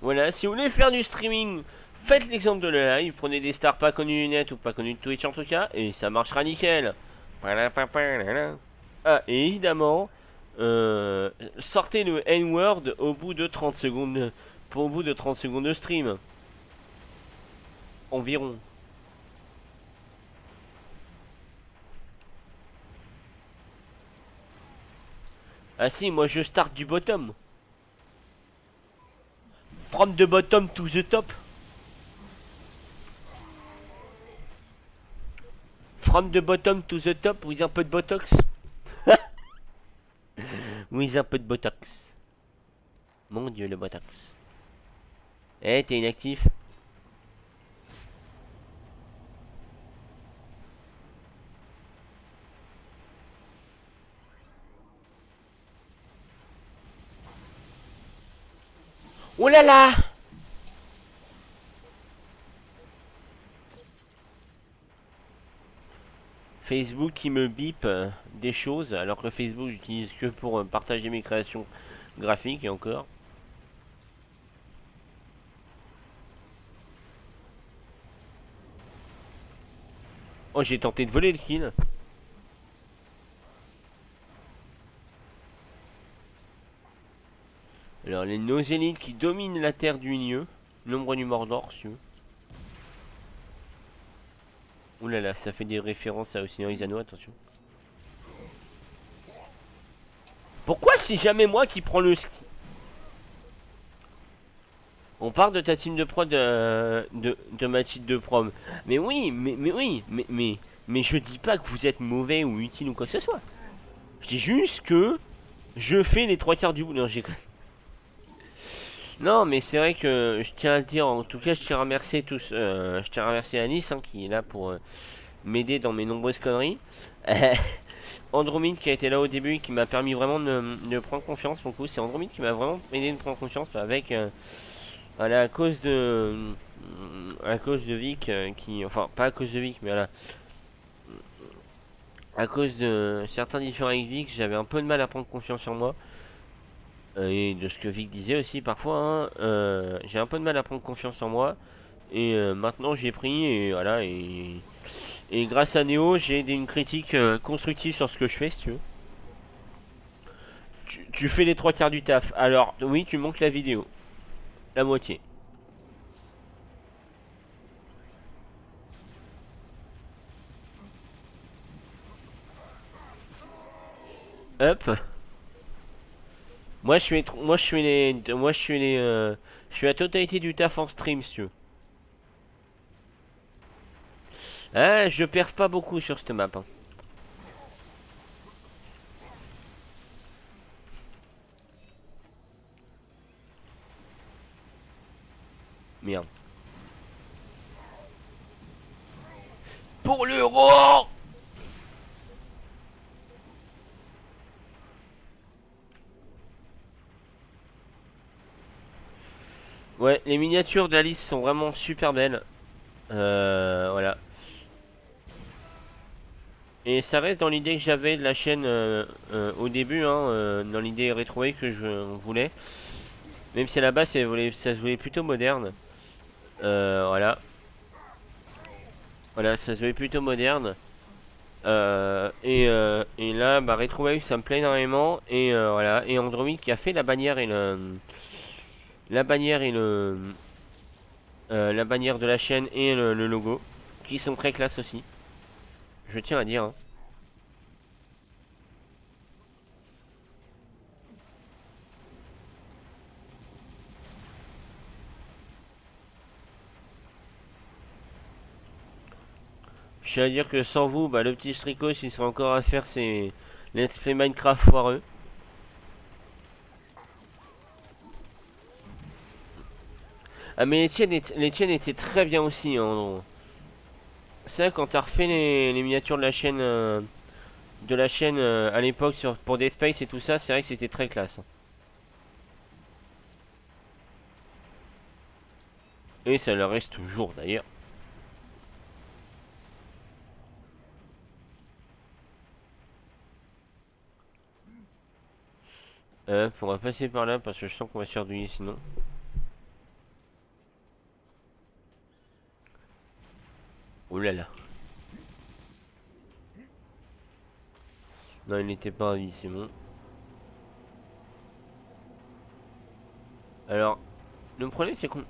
Voilà, si vous voulez faire du streaming, faites l'exemple de le live. Prenez des stars pas connues du net ou pas connues de Twitch en tout cas, et ça marchera nickel. Ah, et évidemment, sortez le N-word au bout de 30 secondes. Au bout de 30 secondes de stream. Environ. Ah si, moi je start du bottom. From the bottom to the top. From the bottom to the top with un peu de botox. With un peu de botox. Mon dieu, le botox. Eh, t'es inactif. Oh là là! Facebook qui me bip des choses, alors que Facebook j'utilise que pour partager mes créations graphiques et encore. Oh, j'ai tenté de voler le kill. Alors, nos élites qui dominent la terre du milieu. L'ombre du Mordor, si tu veux. Ouh là là, ça fait des références à Océan Isano, attention. Pourquoi c'est jamais moi qui prends le ski? On parle de ta team de prod, de ma team de prom. Mais oui, mais je dis pas que vous êtes mauvais ou utile ou quoi que ce soit. Je dis juste que je fais les trois quarts du bout. Non, j'ai... Non, mais c'est vrai que je tiens à le dire. En tout cas, je tiens à remercier tous. Je tiens à remercier Anis hein, qui est là pour m'aider dans mes nombreuses conneries. Andromede qui a été là au début et qui m'a permis vraiment de prendre confiance. Pour le coup, c'est Andromede qui m'a vraiment aidé de prendre confiance avec. Voilà, à cause de Vic qui, enfin pas à cause de Vic, mais voilà, à cause de certains différents avec Vic, j'avais un peu de mal à prendre confiance en moi. Et de ce que Vic disait aussi parfois, hein, j'ai un peu de mal à prendre confiance en moi. Et maintenant j'ai pris, et voilà, et grâce à Néo, j'ai une critique constructive sur ce que je fais, si tu veux. Tu fais les trois quarts du taf. Alors, oui, tu montes la vidéo. la moitié. Hop. Je suis la totalité du taf en stream, si tu veux. Ah, je perds pas beaucoup sur cette map, hein. Merde. Pour l'euro! Ouais, les miniatures d'Alice sont vraiment super belles. Voilà. Et ça reste dans l'idée que j'avais de la chaîne au début, hein, dans l'idée rétro que je voulais. Même si à la base ça se voulait plutôt moderne. Voilà. Voilà, ça se voulait plutôt moderne. Et là, bah, Retrowave, ça me plaît énormément. Et voilà. Et Android qui a fait la bannière et la bannière et la bannière de la chaîne et le logo, qui sont très classe aussi. Je tiens à dire, hein. Je tiens à dire que sans vous, bah, le petit Stricos, il serait encore à faire ses let's play Minecraft foireux. Ah mais les tiennes étaient très bien aussi, hein. C'est vrai, quand t'as refait les miniatures de la chaîne à l'époque pour Dead Space et tout ça, c'est vrai que c'était très classe. Et ça le reste toujours d'ailleurs. On va passer par là parce que je sens qu'on va se faire douiller sinon. Oh là là. Non, il n'était pas en vie, c'est bon. Alors, le problème c'est qu'on...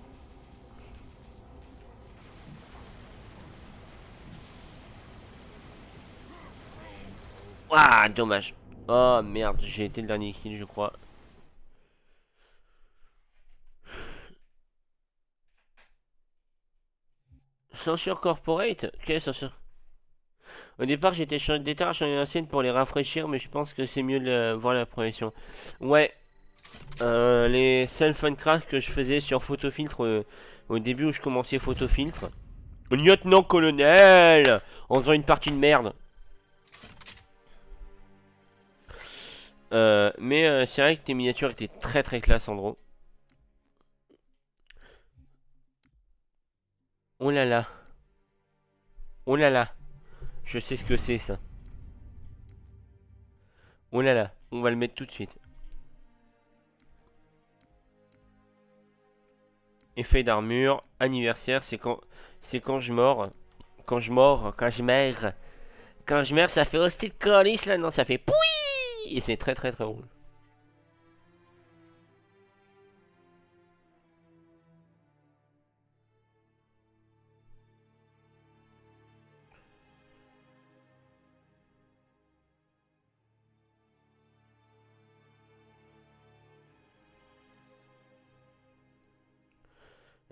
Ouah, dommage. Oh merde, j'ai été le dernier kill, je crois. Censure Corporate? Quelle censure? Au départ, j'étais changé d'état, changé la scène pour les rafraîchir, mais je pense que c'est mieux de voir la progression. Ouais, les self craft que je faisais sur photofiltre au début où je commençais photofiltre. Lieutenant-colonel! En faisant une partie de merde. Mais c'est vrai que tes miniatures étaient très très classe, Andro. Oh là là. Oh là là. Je sais ce que c'est ça. Oh là là. On va le mettre tout de suite. Effet d'armure. Anniversaire. C'est quand je mords. Quand je mords. Quand je meurs. Quand je meurs, ça fait hostile colis là. Non, ça fait pouii. Et c'est très très très drôle.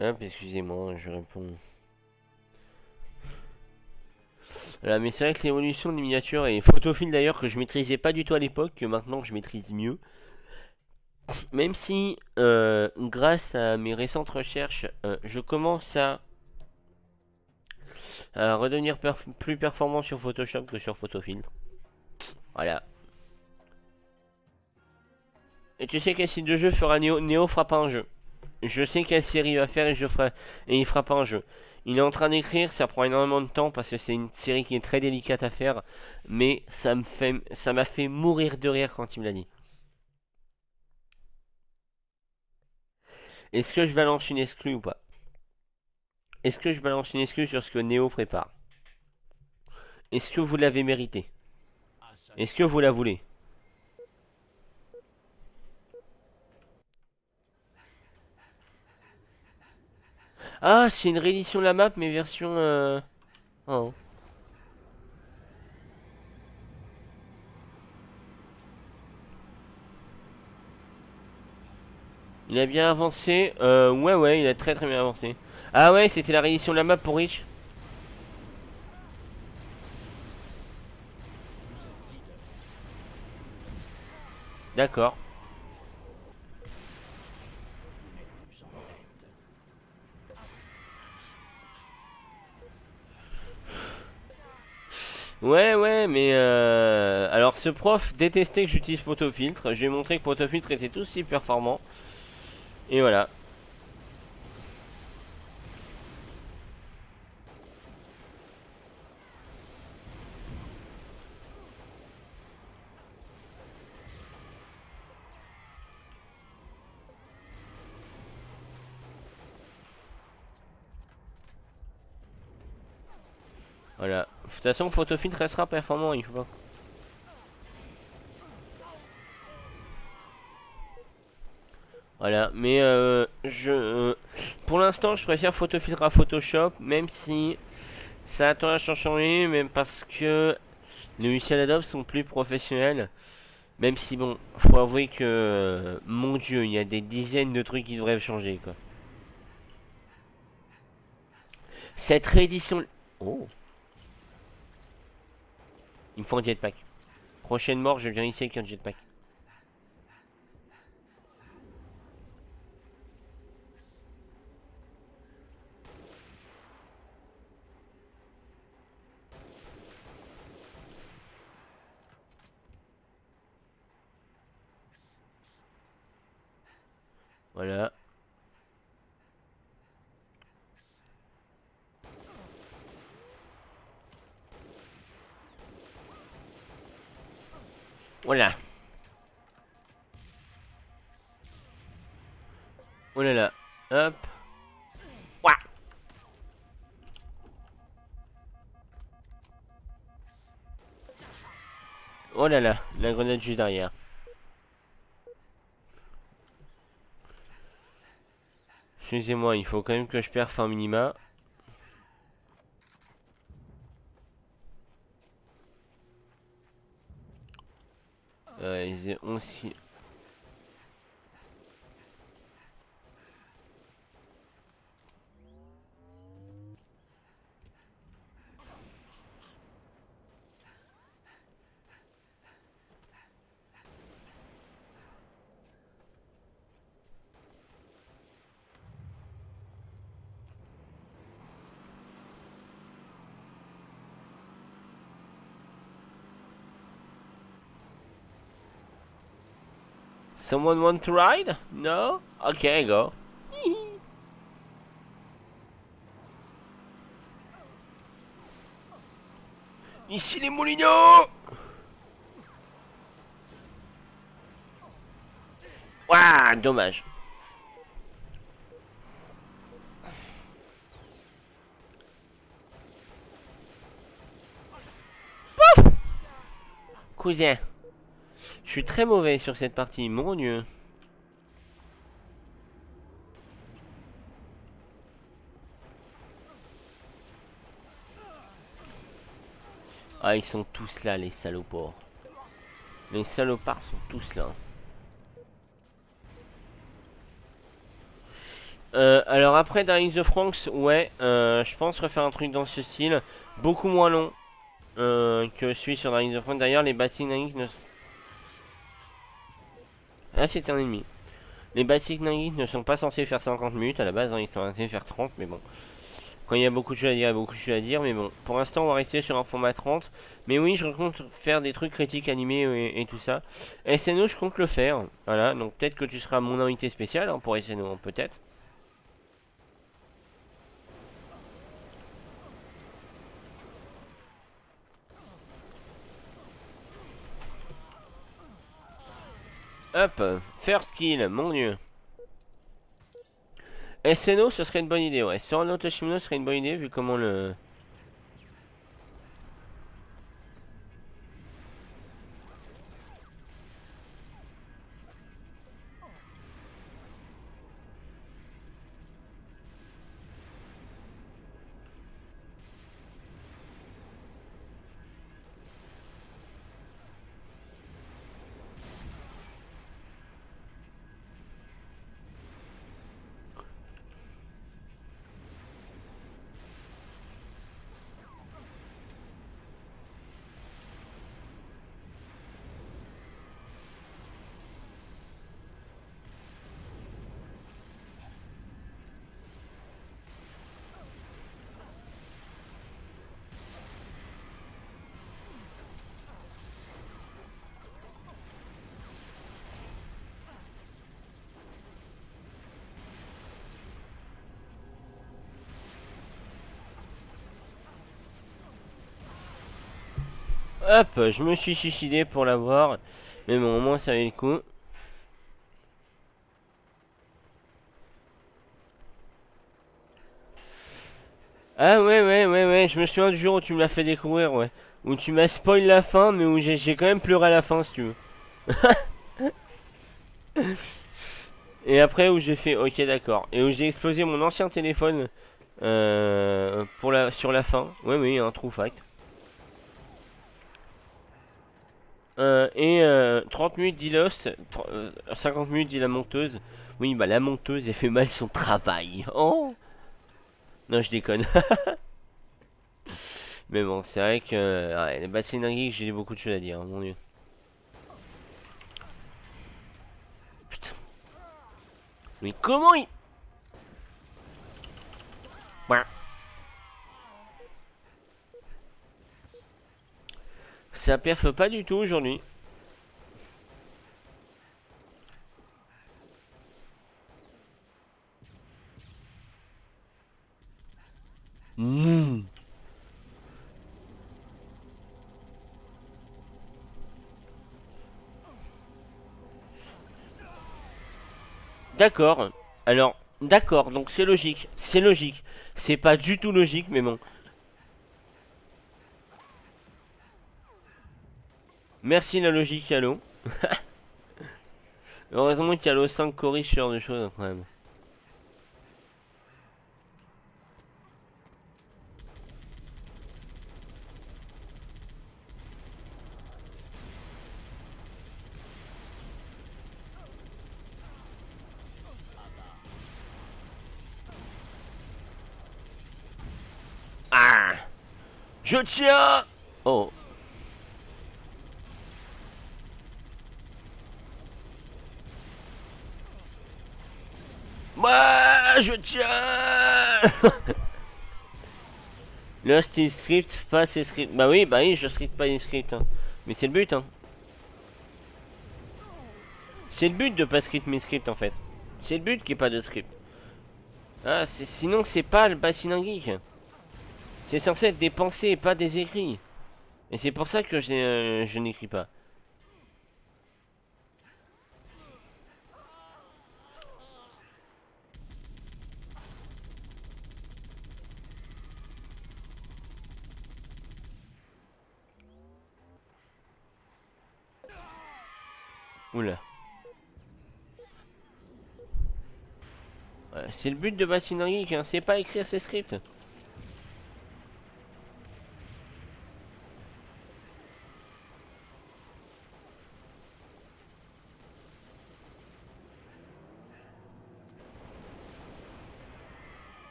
Hop, excusez-moi, je réponds. Voilà, mais c'est vrai que l'évolution des miniatures et photophile d'ailleurs que je maîtrisais pas du tout à l'époque, que maintenant je maîtrise mieux. Même si, grâce à mes récentes recherches, je commence à redevenir plus performant sur Photoshop que sur Photofiltre. Voilà. Et tu sais quel site de jeu fera Néo? Néo fera pas un jeu. Je sais quelle série il va faire et il fera pas un jeu. Il est en train d'écrire, ça prend énormément de temps parce que c'est une série qui est très délicate à faire, mais ça m'a fait mourir de rire quand il me l'a dit. Est-ce que je balance une exclue ou pas? Est-ce que je balance une exclue sur ce que Néo prépare? Est-ce que vous l'avez mérité? Est-ce que vous la voulez? Ah, c'est une réédition de la map, mais version... Oh. Il a bien avancé. Ouais, ouais, il a très très bien avancé. Ah ouais, c'était la réédition de la map pour Rich. D'accord. Ouais, ouais, mais alors ce prof détestait que j'utilise Protofiltre. Je lui ai montré que Protofiltre était aussi performant. Et voilà. Voilà. De toute façon, Photofiltre restera performant, il faut pas. Voilà, mais pour l'instant, je préfère Photofiltre à Photoshop, même si ça a tendance à changer, même parce que les logiciels Adobe sont plus professionnels. Même si bon, faut avouer que mon Dieu, il y a des dizaines de trucs qui devraient changer quoi. Cette réédition. Oh, il me faut un jetpack. Prochaine mort, je viens ici avec un jetpack. Voilà. Voilà. Oh là là. Hop. Ouah. Oh là là. La grenade juste derrière. Excusez-moi, il faut quand même que je perfe un minima. Ils ont aussi. Someone want to ride? No? Okay, go. Ici les moulineaux! Ouah, dommage. Cousin. Je suis très mauvais sur cette partie, mon dieu. Ah, ils sont tous là, les salopards. Les salopards sont tous là. Alors après Dying the Franks, ouais, je pense refaire un truc dans ce style. Beaucoup moins long que celui sur Dying the Franks. D'ailleurs, les Basic Nanic ne... Ah, c'était un ennemi. Les Basic Nanic ne sont pas censés faire 50 minutes à la base, hein, ils sont censés faire 30, mais bon. Quand il y a beaucoup de choses à dire, il y a beaucoup de choses à dire, mais bon. Pour l'instant, on va rester sur un format 30. Mais oui, je compte faire des trucs critiques animés et tout ça. SNO, je compte le faire. Voilà, donc peut-être que tu seras mon invité spécial hein, pour SNO, peut-être. Hop, first kill, mon dieu. SNO, ce serait une bonne idée, ouais. Sur un Autoshimno, ce serait une bonne idée, vu comment le... Hop, je me suis suicidé pour l'avoir. Mais bon, au moins ça avait le coup. Ah ouais, je me souviens du jour où tu me l'as fait découvrir, ouais. Où tu m'as spoil la fin, mais où j'ai quand même pleuré à la fin, si tu veux. Et après où j'ai fait, ok d'accord. Et où j'ai explosé mon ancien téléphone sur la fin. Ouais, oui, un true fact. 30 minutes d'Ilos, 50 minutes dit la monteuse. Oui, bah la monteuse, elle fait mal son travail. Oh non, je déconne. Mais bon, c'est vrai que ouais, les bassins énergiques, j'ai beaucoup de choses à dire, hein, mon dieu. Putain, mais comment il... Voilà. Ça perfe pas du tout aujourd'hui. Mmh. D'accord. Alors, d'accord, donc c'est logique. C'est logique. C'est pas du tout logique, mais bon. Merci la logique, Halo. Heureusement qu'Halo 5 corrige ce genre de choses, quand même. Ah! Je tiens! Oh. Moi, je tiens! Lost in script, pas c'est script. Bah oui, je script pas les scripts. Hein. Mais c'est le but, hein. C'est le but de pas script mes scripts, en fait. C'est le but qu'il n'y ait pas de script. Ah, sinon, c'est pas le bassin geek. C'est censé être des pensées et pas des écrits. Et c'est pour ça que je n'écris pas. Oula. Ouais, c'est le but de bassin geek, hein. C'est pas écrire ses scripts.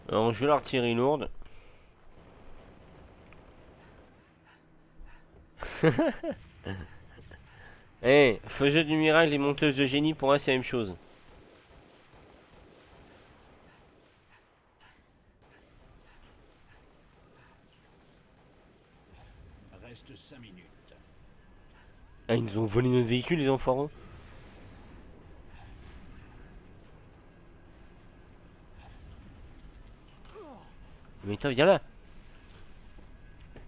Alors, je vais l'artillerie lourde. Eh, feu du miracle et monteuse de génie, pour moi, c'est la même chose. Reste 5 minutes. Ah, ils nous ont volé notre véhicule, les enfoirés. Mais toi, viens là.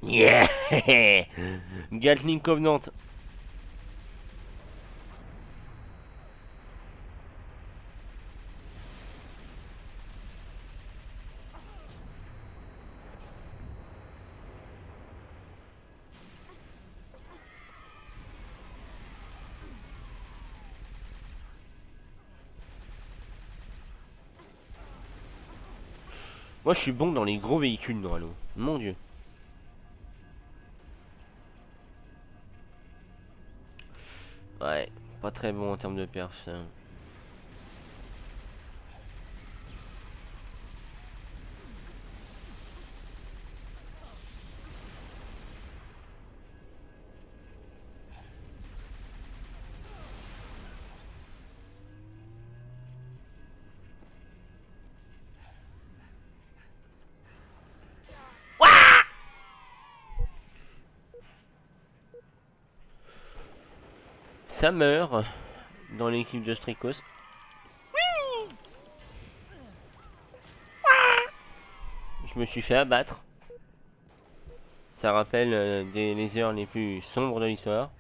Yeah. Gatling Covenant. Moi, je suis bon dans les gros véhicules dans Halo. Mon dieu. Ouais, pas très bon en termes de perf, ça. ça meurt dans l'équipe de Strikos. Je me suis fait abattre. Ça rappelle les heures les plus sombres de l'histoire.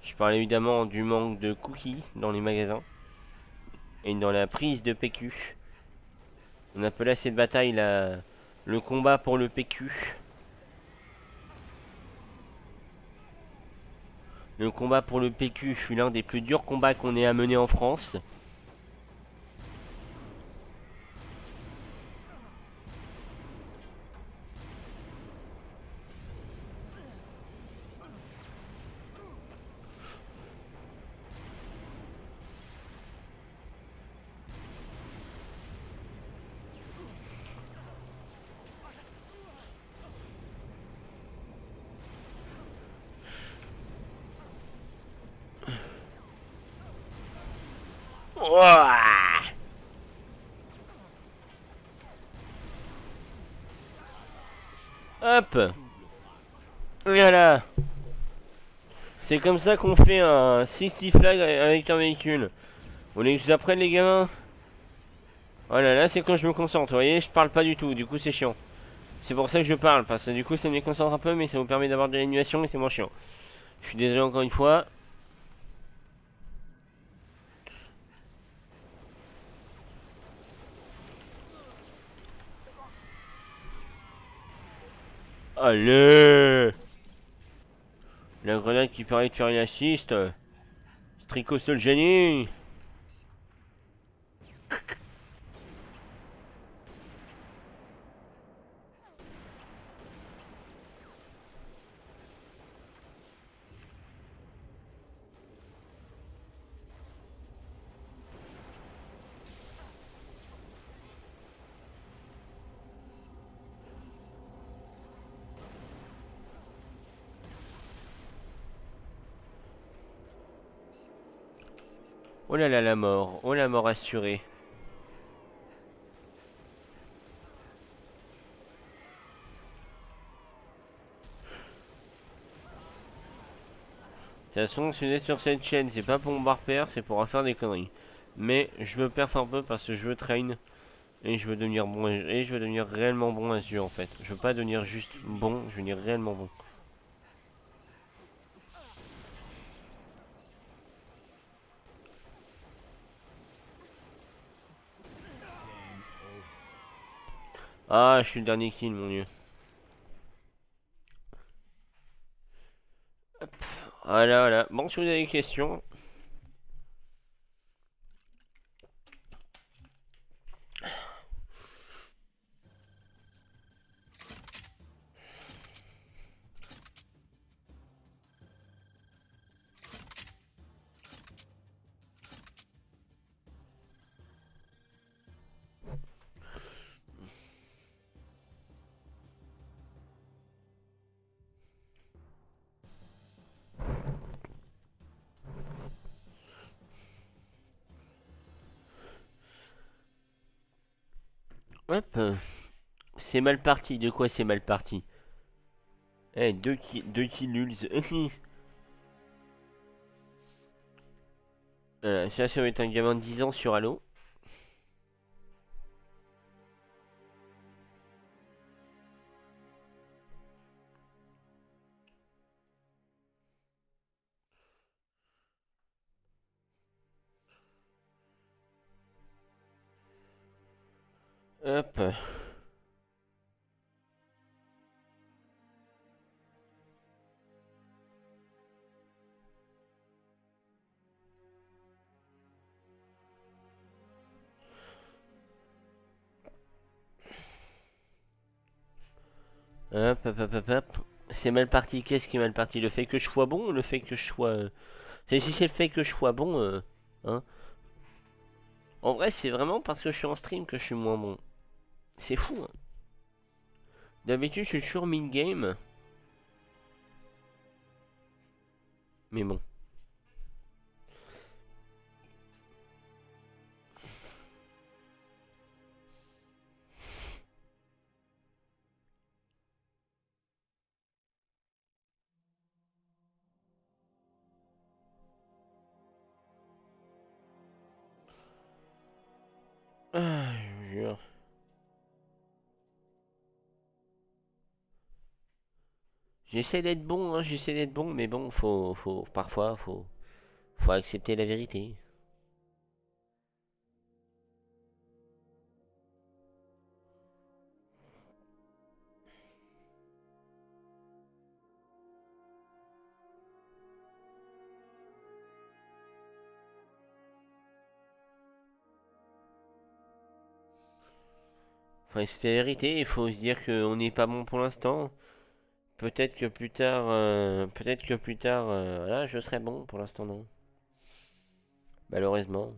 Je parle évidemment du manque de cookies dans les magasins. Et dans la prise de PQ. On appelait cette bataille le combat pour le PQ. Le combat pour le PQ fut l'un des plus durs combats qu'on ait à mener en France. Ouah. Hop. Voilà. C'est comme ça qu'on fait un 60 flag avec un véhicule. Vous voulez que je vous apprenne les gamins? Voilà, là c'est quand je me concentre, vous voyez, je parle pas du tout, du coup c'est chiant. C'est pour ça que je parle, parce que du coup ça me déconcentre un peu, mais ça vous permet d'avoir de l'animation et c'est moins chiant. Je suis désolé encore une fois. Allez! La grenade qui permet de faire une assist. Stricot seul génie. Oh là là, la mort. Oh la mort assurée. De toute façon, si vous êtes sur cette chaîne, c'est pas pour me repère, c'est pour faire des conneries. Mais je veux perf un peu parce que je veux train. Et je veux devenir bon. Et je veux devenir réellement bon à ce jeu en fait. Je veux pas devenir juste bon, je veux devenir réellement bon. Ah, je suis le dernier kill, mon dieu. Hop. Voilà, voilà. Bon, si vous avez des questions. Hop. C'est mal parti. De quoi c'est mal parti? Eh, deux kills nuls. Ça va être un gamin de 10 ans sur Halo. Hop. Hop, hop, hop, hop, hop. C'est mal parti. Qu'est-ce qui est mal parti? Le fait que je sois bon ou le fait que je sois... Si c'est le fait que je sois bon, hein. En vrai, c'est vraiment parce que je suis en stream que je suis moins bon. C'est fou, hein. D'habitude, je suis toujours mid-game. Mais bon. jure. J'essaie d'être bon, hein, j'essaie d'être bon, mais bon, parfois, faut accepter la vérité. Faut accepter la vérité, il faut se dire qu'on n'est pas bon pour l'instant. Peut-être que plus tard, voilà, je serai bon. Pour l'instant, non. Malheureusement.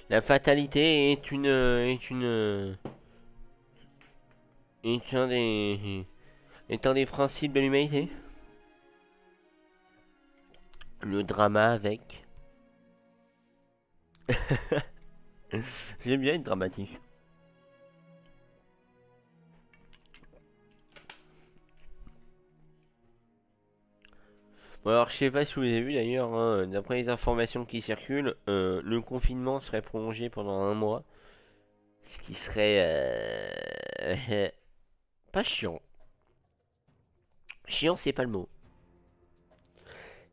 La fatalité est un des principes de l'humanité. Le drama avec. J'aime bien être dramatique. Bon alors je sais pas si vous avez vu d'ailleurs, hein, d'après les informations qui circulent, le confinement serait prolongé pendant un mois. Ce qui serait pas chiant. Chiant c'est pas le mot.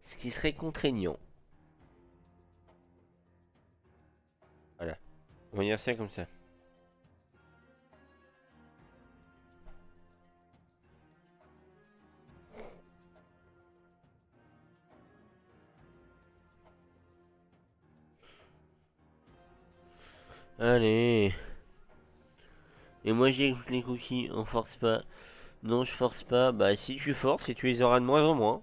Ce qui serait contraignant. Voilà. On va dire ça comme ça. Allez. Et moi j'ai les cookies, on force pas. Non je force pas. Bah si tu forces et tu les auras de moins en moins.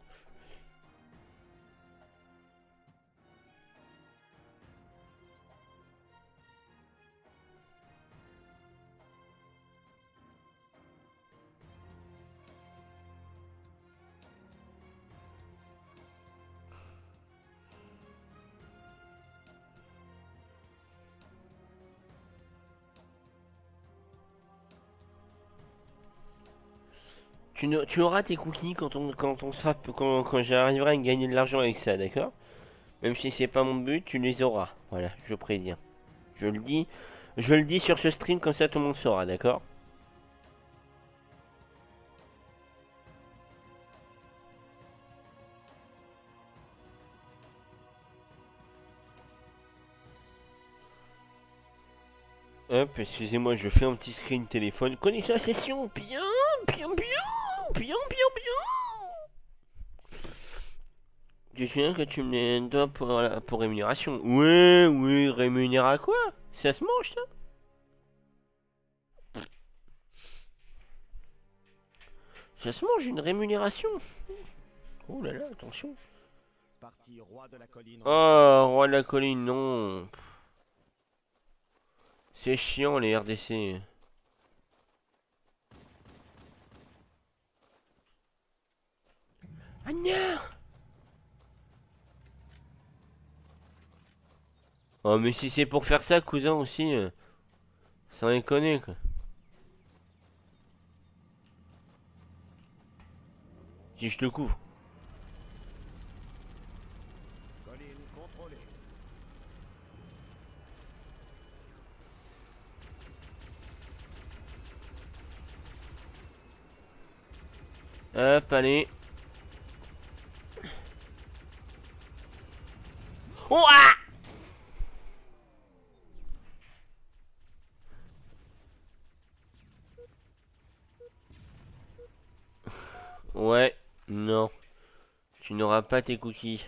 Tu auras tes cookies quand j'arriverai à gagner de l'argent avec ça, d'accord? Même si c'est pas mon but, tu les auras. Voilà, je préviens. Je le dis, je le dis sur ce stream comme ça tout le monde saura, d'accord? Hop, excusez-moi, je fais un petit screen téléphone. Connexion à session, bien, bien, bien, bien, bien, bien. Tu souviens que tu me les dois pour rémunération? Oui, oui, rémunérer à quoi? Ça se mange ça? Ça se mange une rémunération? Oh là là, attention. Parti roi de la colline. Oh, roi de la colline, non. C'est chiant les RDC. Ah non. Oh mais si c'est pour faire ça, cousin aussi, sans déconner quoi. Si je te couvre. Colline contrôlée. Hop, allez. Oh ah. Ouais, non. Tu n'auras pas tes cookies.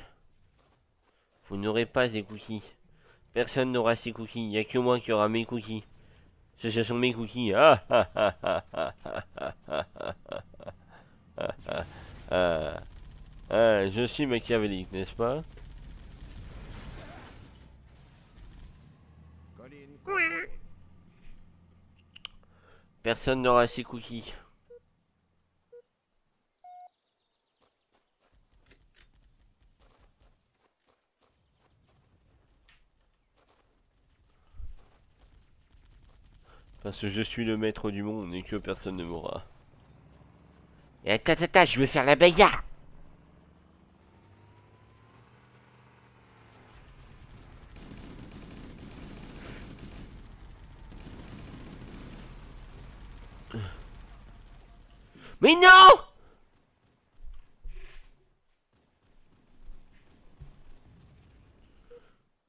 Vous n'aurez pas ces cookies. Personne n'aura ces cookies. Il n'y a que moi qui aura mes cookies. Ce sont mes cookies. Ah ah ah ah ah ah ah ah ah ah ah. Ah, je suis machiavélique, n'est-ce pas? Colline contrôlée. Personne n'aura ces cookies. Parce que je suis le maître du monde et que personne ne mourra. Et attends, je vais faire la bagarre. Mais non!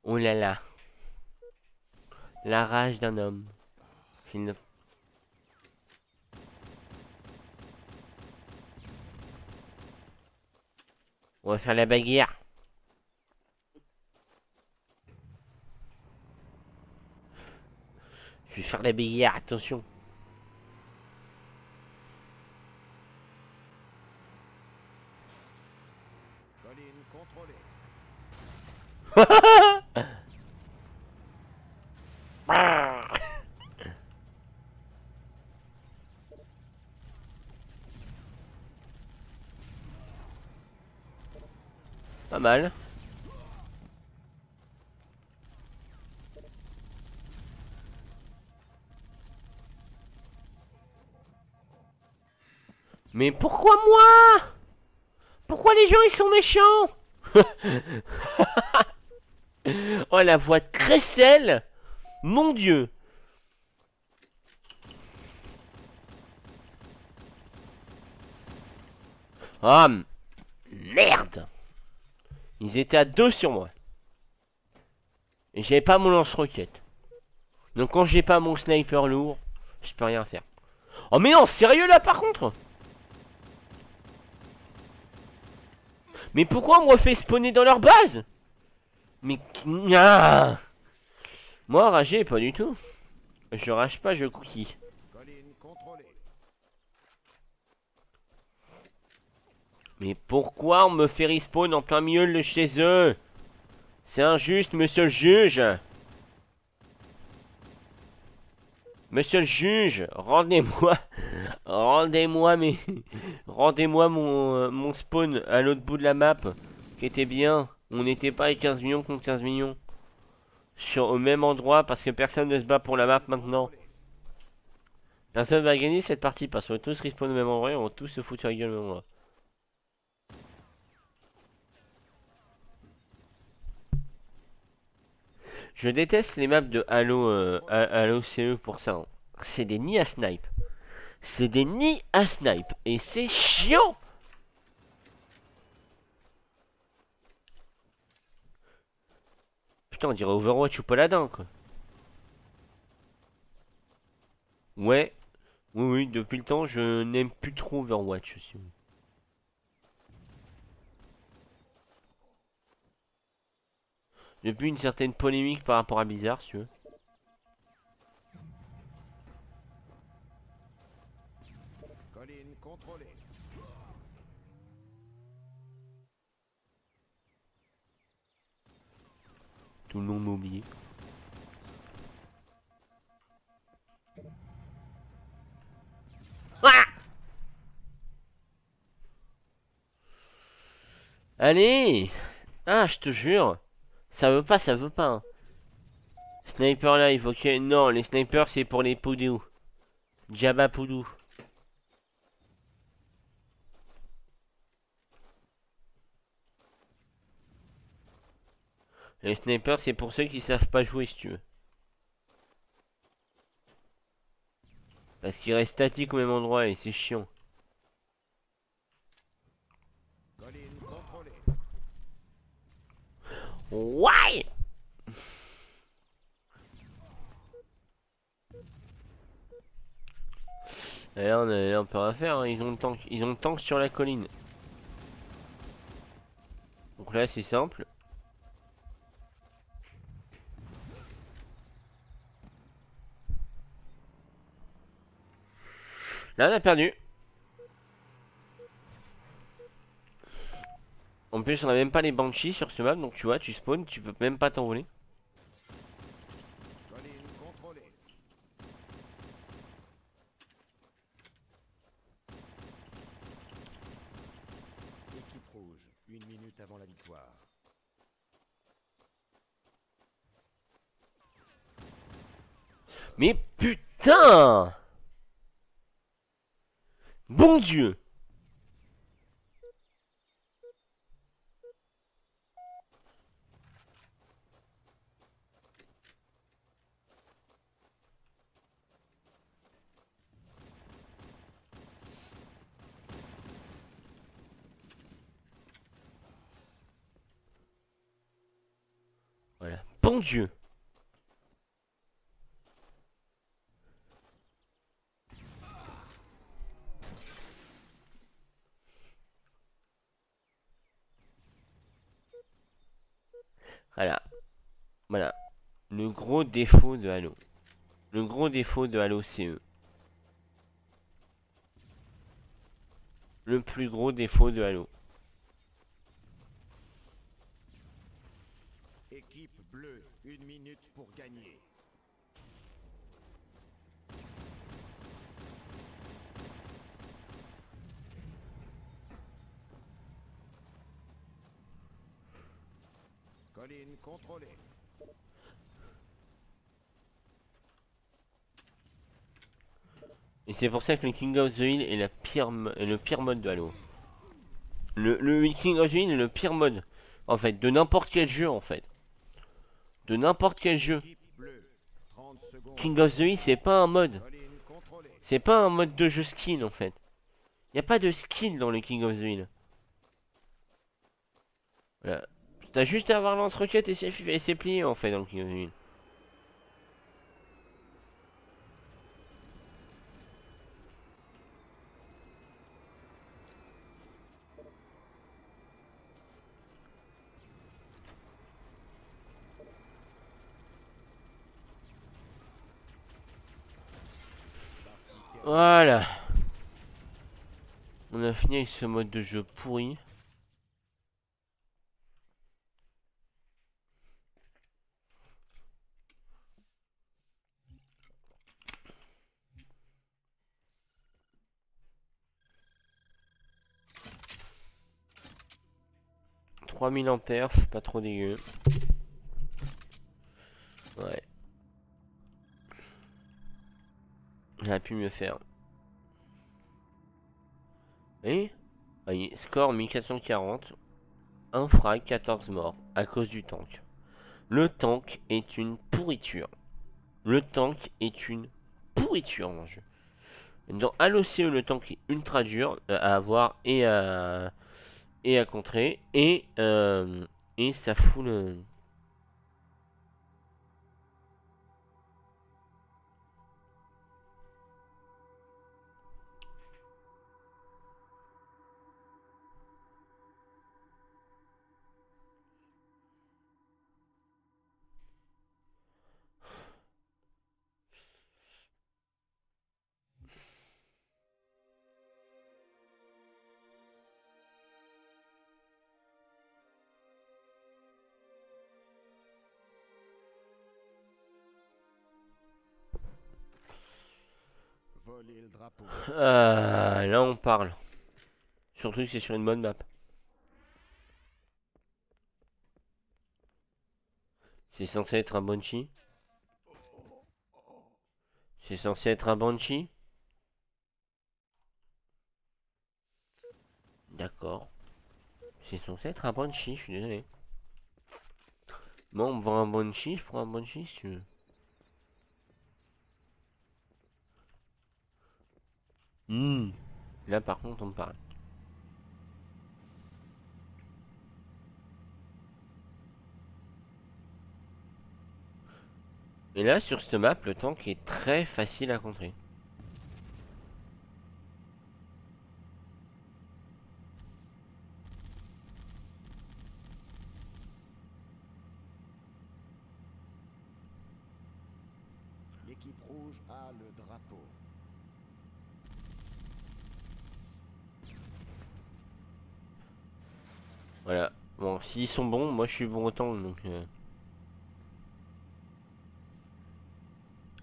Oh là là. La rage d'un homme. Film. On va faire la bagarre. Je vais faire la bagarre, attention. Colline contrôlée. Pas mal. Mais pourquoi moi? Pourquoi les gens ils sont méchants? Oh la voix de Cressel. Mon dieu. Ah merde. Ils étaient à 2 sur moi. Et j'avais pas mon lance-roquette. Donc quand j'ai pas mon sniper lourd, je peux rien faire. Oh mais non, sérieux là par contre? Mais pourquoi on me refait spawner dans leur base? Mais... Ah, moi rager pas du tout. Je rage pas, je cookie. Colline contrôlée. Mais pourquoi on me fait respawn en plein milieu de chez eux? C'est injuste, monsieur le juge. Monsieur le juge, rendez-moi... Rendez-moi mes... Rendez-moi mon spawn à l'autre bout de la map. Qui était bien. On n'était pas à 15 millions contre 15 millions. Au même endroit parce que personne ne se bat pour la map maintenant. Personne va gagner cette partie parce qu'on va tous respawn au même endroit et on va tous se foutre sur la gueule au même endroit. Je déteste les maps de Halo, Halo CE pour ça. Hein. C'est des nids à snipe. C'est des nids à snipe. Et c'est chiant. Putain, on dirait Overwatch ou Paladin, quoi. Ouais. Oui, oui, depuis le temps, je n'aime plus trop Overwatch aussi. Depuis une certaine polémique par rapport à Blizzard, si tu veux. Colline contrôlée. Tout le monde m'a oublié. Ah, allez! Ah, je te jure. Ça veut pas, ça veut pas. Hein. Sniper live, ok. Non, les snipers, c'est pour les poudous. Jabba poudou. Les snipers, c'est pour ceux qui savent pas jouer, si tu veux. Parce qu'ils restent statiques au même endroit et c'est chiant. Colline contrôlée. Ouais! Et là, on peut rien faire, hein. Ils ont le tank sur la colline. Donc là, c'est simple. Là, on a perdu. En plus, on a même pas les banshees sur ce map, donc tu vois, tu spawns, tu peux même pas t'envoler. Colline contrôlée. Équipe rouge, 1 minute avant la victoire. Mais putain! Putain! Bon Dieu! Voilà. Bon Dieu! Voilà. Voilà. Le gros défaut de Halo. Le gros défaut de Halo CE. Le plus gros défaut de Halo. Équipe bleue, 1 minute pour gagner. Colline contrôlée. Et c'est pour ça que le King of the Hill est le pire mode de Halo. Le King of the Hill est le pire mode. En fait, de n'importe quel jeu en fait. De n'importe quel jeu. Équipe bleue, 30 secondes. King of the Hill c'est pas un mode. Colline contrôlée. C'est pas un mode de jeu skin en fait. Y a pas de skin dans le King of the Hill. Voilà. T'as juste à avoir lance-roquette et c'est plié en fait dans le King of the Hill. Voilà. On a fini avec ce mode de jeu pourri. « 3000 ampères, pas trop dégueu. Ouais. J'aurais pu mieux faire. Et voyez, score 1440. Un frag, 14 morts à cause du tank. Le tank est une pourriture. Le tank est une pourriture dans le jeu. Dans Halo CE, le tank est ultra dur à avoir et à contrer. Et ça fout le... Voler le drapeau. Là on parle. Surtout que c'est sur une bonne map. C'est censé être un Banshee. C'est censé être un Banshee. D'accord. C'est censé être un Banshee, je suis désolé. Bon, on me vend un Banshee, je prends un Banshee si tu veux. Là par contre on me parle. Et là sur cette map, le tank est très facile à contrer. L'équipe rouge a le drapeau. Voilà. Bon, s'ils sont bons, moi je suis bon autant donc.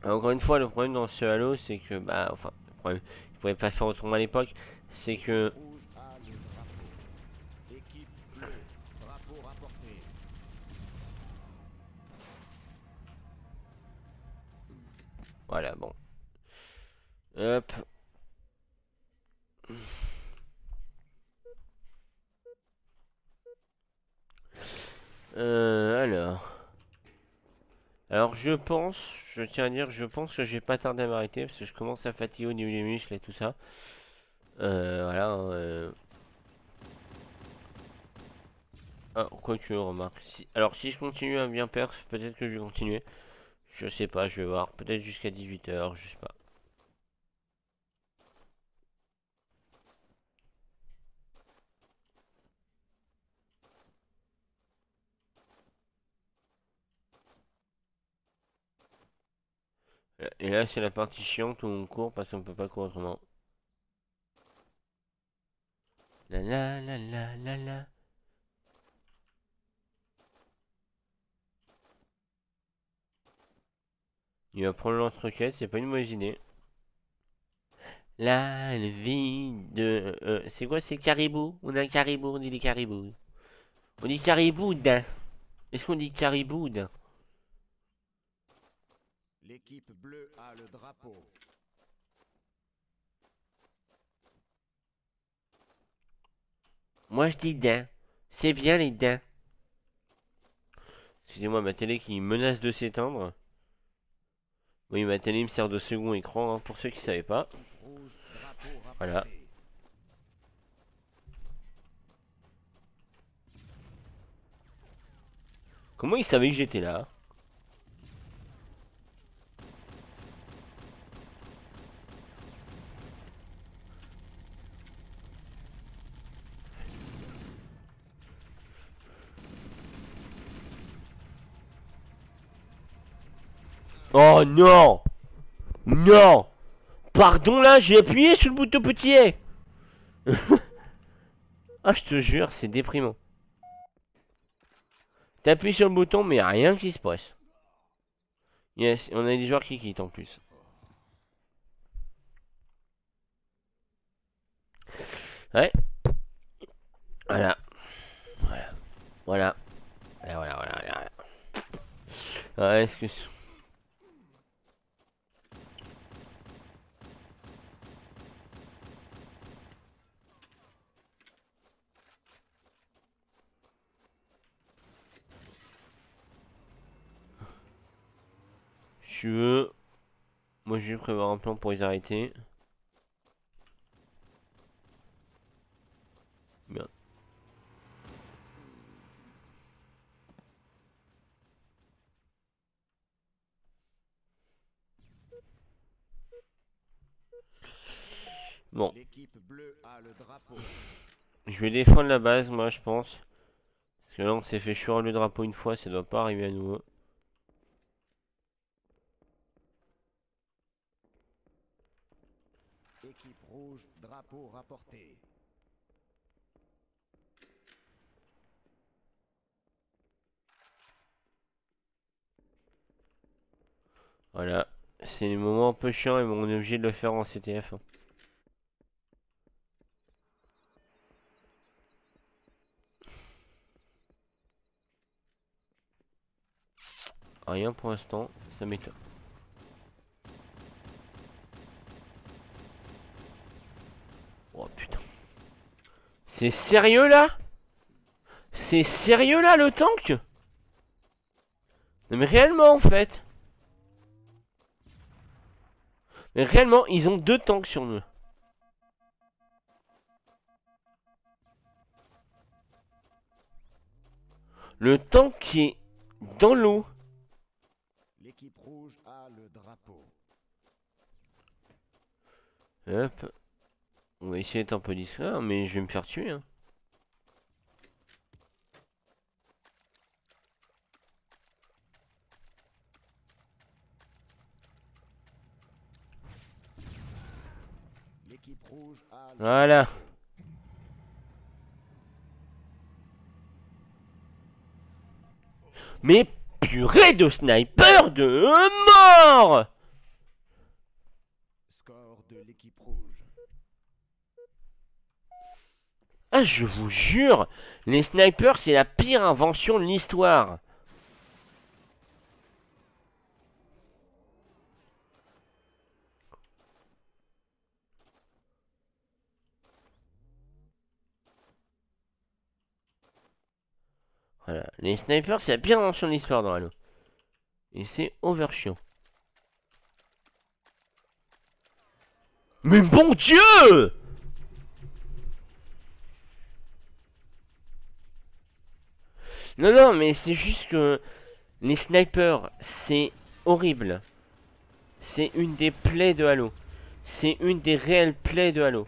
Encore une fois, le problème dans ce Halo, c'est que bah, enfin, le problème, ils pouvaient pas faire autrement à l'époque, c'est que Rouge a le drapeau. Équipe bleue, drapeau rapporté. voilà, bon, Hop. Alors. Alors je tiens à dire, je pense que je vais pas tarder à m'arrêter parce que je commence à fatiguer au niveau des muscles et tout ça. Voilà. Ah, quoique, remarque. Alors si je continue à bien perf, peut-être que je vais continuer. Je sais pas, je vais voir. Peut-être jusqu'à 18 h, je sais pas. Et là, c'est la partie chiante où on court parce qu'on peut pas courir autrement. La la la la la la. Il va prendre l'entrequête, c'est pas une mauvaise idée. La vie de... c'est quoi, c'est caribou? On a un caribou, on dit des caribous. On dit cariboude. Est-ce qu'on dit cariboude? L'équipe bleue a le drapeau. Moi je dis din. C'est bien les daims. Excusez-moi, ma télé qui menace de s'éteindre. Oui, ma télé me sert de second écran, hein, pour ceux qui savaient pas. Rouge, drapeau rapporté. Voilà. Comment ils savaient que j'étais là? Oh non! Non! Pardon là, j'ai appuyé sur le bouton petit. Ah, je te jure, c'est déprimant. T'appuies sur le bouton, mais y'a rien qui se passe. Yes, on a des joueurs qui quittent en plus. Ouais. Voilà. Voilà. Voilà. Voilà, voilà, voilà. Ouais, est-ce que... Si tu veux... Moi, je vais prévoir un plan pour les arrêter. Bien. Bon. L'équipe bleue a le drapeau. Je vais défendre la base, moi, je pense. Parce que là, on s'est fait choir le drapeau une fois, ça doit pas arriver à nouveau. Équipe rouge, drapeau rapporté. Voilà. C'est les moments un peu chiants et bon, on est obligé de le faire en CTF. Hein. Rien pour l'instant, ça m'étonne. Oh putain. C'est sérieux là? C'est sérieux là le tank? Non mais réellement en fait. Mais réellement, ils ont 2 tanks sur nous. Le tank qui est dans l'eau. L'équipe rouge a le drapeau. Hop. On va essayer d'être un peu discret, hein, mais je vais me faire tuer. Hein. L'équipe rouge a le Voilà. Mais purée de sniper de mort! score de l'équipe rouge. Ah, je vous jure, les snipers, c'est la pire invention de l'histoire. Voilà. Les snipers, c'est la pire invention de l'histoire dans Halo. Et c'est over chiant. Mais bon Dieu! Non, non, mais c'est juste que les snipers, c'est horrible. C'est une des plaies de Halo. C'est une des réelles plaies de Halo.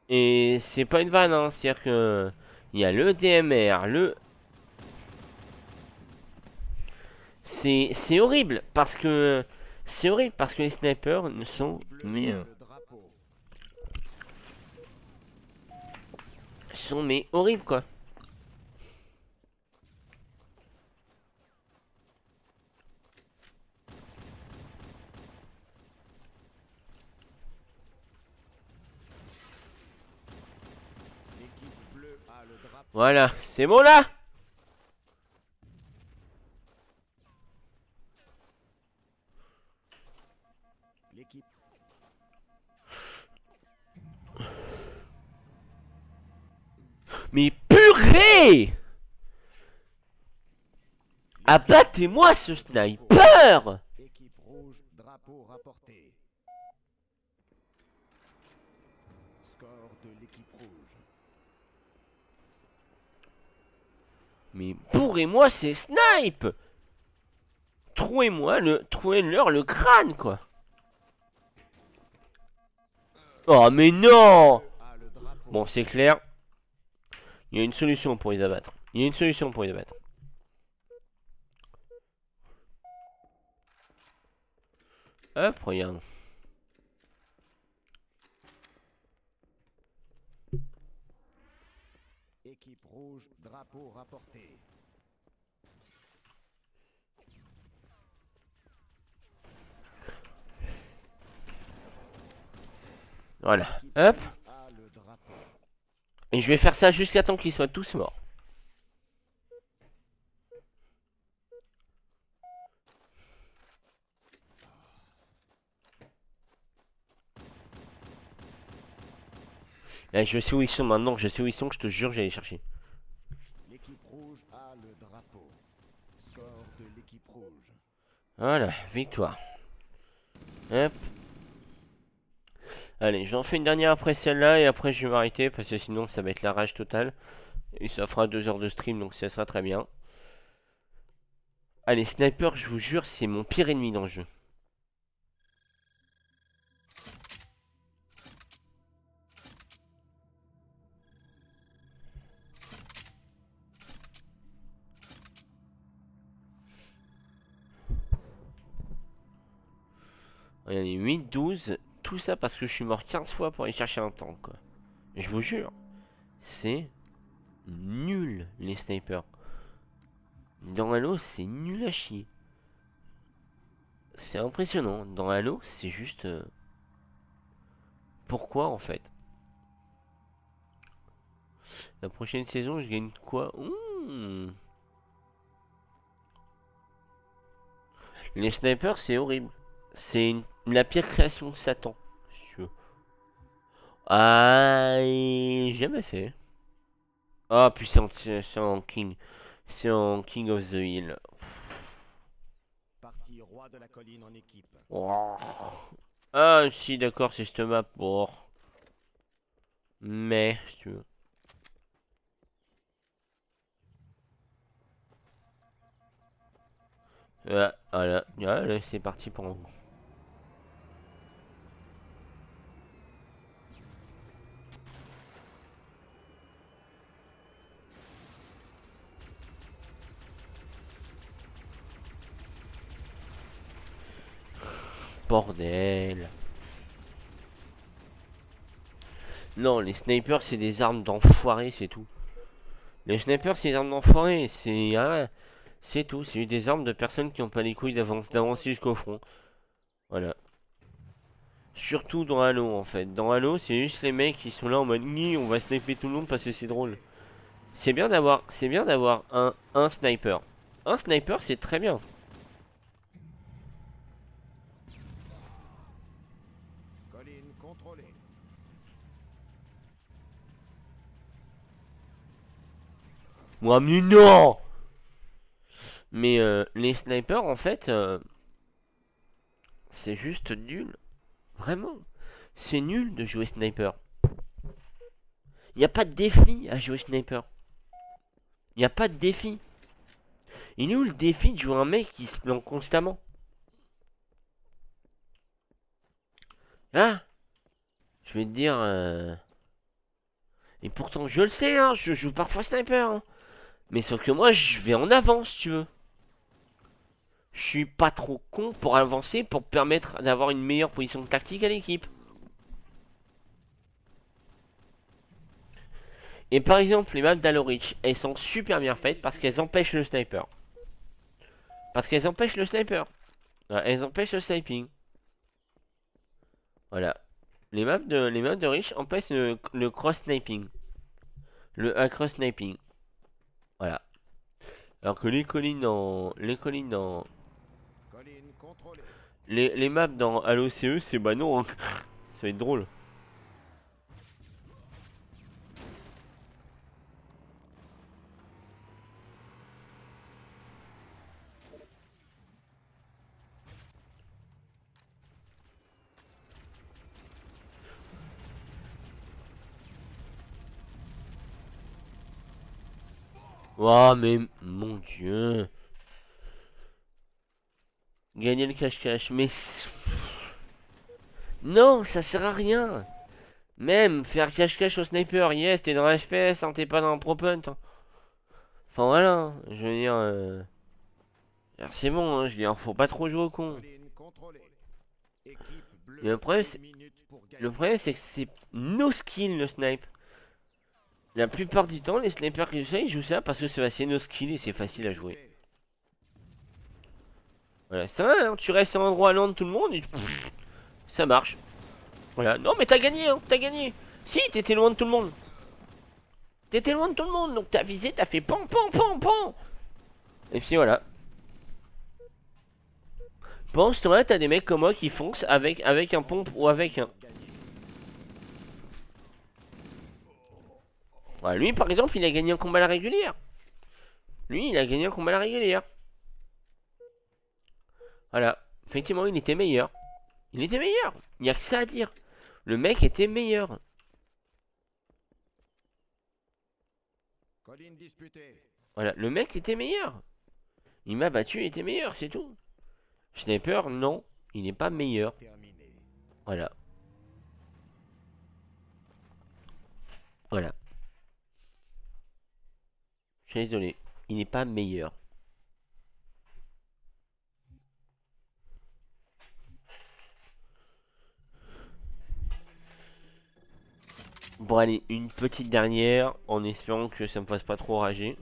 Et c'est pas une vanne, hein. C'est-à-dire que il y a le DMR, le... C'est horrible parce que... C'est horrible parce que les snipers ne sont... Mais... Le drapeau. sont mais horribles quoi. L'équipe bleue a le drapeau. Voilà, c'est bon là. L'équipe Mais purée! Abattez-moi ce sniper! Équipe rouge, drapeau rapporté. Score de l'équipe rouge. Mais bourrez-moi ces snipes! Trouez-leur le crâne quoi! Oh mais non! A le drapeau. Bon c'est clair. Il y a une solution pour les abattre. Il y a une solution pour les abattre. Hop, regarde. Équipe rouge, drapeau rapporté. Voilà. Équipe Hop. rouge a le drapeau. Et je vais faire ça jusqu'à temps qu'ils soient tous morts. Là, je sais où ils sont maintenant, je sais où ils sont, je te jure, j'allais les chercher. L'équipe rouge a le drapeau. Score de l'équipe rouge. Voilà, victoire. Hop. Allez, j'en fais une dernière après celle-là et après je vais m'arrêter parce que sinon ça va être la rage totale. Et ça fera 2 heures de stream donc ça sera très bien. Allez, sniper, je vous jure, c'est mon pire ennemi dans le jeu. Regardez, 8, 12, tout ça parce que je suis mort 15 fois pour aller chercher un tank, quoi. Je vous jure, c'est nul, les snipers. Dans Halo, c'est nul à chier. C'est impressionnant. Dans Halo, c'est juste... Pourquoi, en fait? La prochaine saison, je gagne quoi? Les snipers, c'est horrible. C'est la pire création de Satan. si tu veux. Ah, jamais fait. Ah, puis c'est en King. C'est en King of the Hill. Parti roi de la colline en équipe. Oh. Ah, si, d'accord, c'est cette map. Bon. Mais, si tu veux. Voilà, voilà, c'est parti pour un... Bordel. Non, les snipers, c'est des armes d'enfoirés, c'est tout. Les snipers, c'est des armes d'enfoirés, c'est... Ah, c'est tout, c'est des armes de personnes qui n'ont pas les couilles d'avancer jusqu'au front. Voilà. Surtout dans Halo, en fait. Dans Halo, c'est juste les mecs qui sont là en mode... Ni, on va sniper tout le monde parce que c'est drôle. C'est bien d'avoir un sniper. Un sniper, c'est très bien. Colline contrôlée. Moi, mais non. Mais les snipers, en fait, c'est juste nul. Vraiment. C'est nul de jouer sniper. Il n'y a pas de défi à jouer sniper. Il n'y a pas de défi. Il est où le défi de jouer un mec qui se plante constamment? Ah, je vais te dire... Et pourtant, je le sais, hein, je joue parfois sniper. Hein. Mais sauf que moi, je vais en avant, si tu veux. Je suis pas trop con pour avancer, pour permettre d'avoir une meilleure position tactique à l'équipe. Et par exemple, les maps d'Halo Reach, elles sont super bien faites parce qu'elles empêchent le sniper. Parce qu'elles empêchent le sniper. Elles empêchent le sniping. Voilà. Les maps de Reach empêchent le cross-sniping. Le across-sniping. Voilà. Alors que les collines dans... Colline contrôlée. Les maps dans Halo CE, c'est bah non. Hein. Ça va être drôle. Oh mais mon dieu. Gagner le cache-cache. Mais... Non, ça sert à rien. Même faire cache-cache au sniper. Yes, t'es dans la FPS, hein, t'es pas dans un pro punt. Hein. Enfin voilà. Hein, je veux dire... C'est bon, hein, je veux dire, faut pas trop jouer au con. Colline contrôlée. Équipe bleue. Et le problème, Une minute pour gagner. le problème, c'est que c'est no skill le snipe. La plupart du temps, les snipers qui jouent ça, ils jouent ça parce que c'est assez no skill et c'est facile à jouer. Voilà, ça, hein, tu restes à un endroit loin de tout le monde et ça marche. Voilà, non mais t'as gagné, hein, t'as gagné. Si, t'étais loin de tout le monde. T'étais loin de tout le monde, donc t'as visé, t'as fait pan pan pan pan. Et puis voilà. Pendant ce temps-là, t'as des mecs comme moi qui foncent avec un pompe ou avec un... Voilà, lui par exemple, il a gagné un combat à la régulière. Lui, il a gagné un combat à la régulière. Voilà. Effectivement, il était meilleur. Il était meilleur. Il n'y a que ça à dire. Le mec était meilleur. Colline disputée. Voilà. Le mec était meilleur. Il m'a battu, il était meilleur, c'est tout. Sniper, non. Il n'est pas meilleur. Terminé. Voilà. Voilà. Je suis désolé. Il n'est pas meilleur. Bon allez, une petite dernière, en espérant que ça me fasse pas trop rager.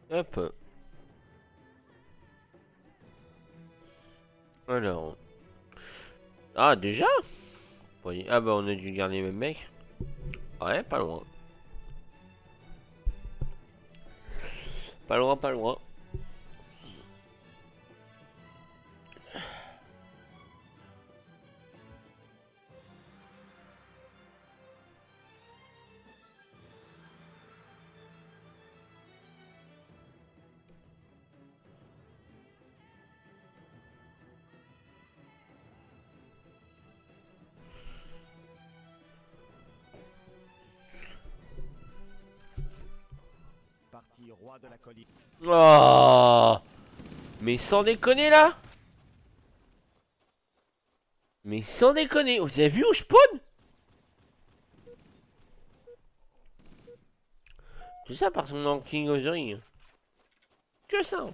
Hop. Alors. Ah déjà? Voyez. Ah bah on a dû garder les mêmes mecs. Ouais, pas loin. Pas loin, pas loin. Parti roi de la colline. Oh, mais sans déconner là. Mais sans déconner. Vous avez vu où je spawn? Tout ça par son King of the Ring. Que ça.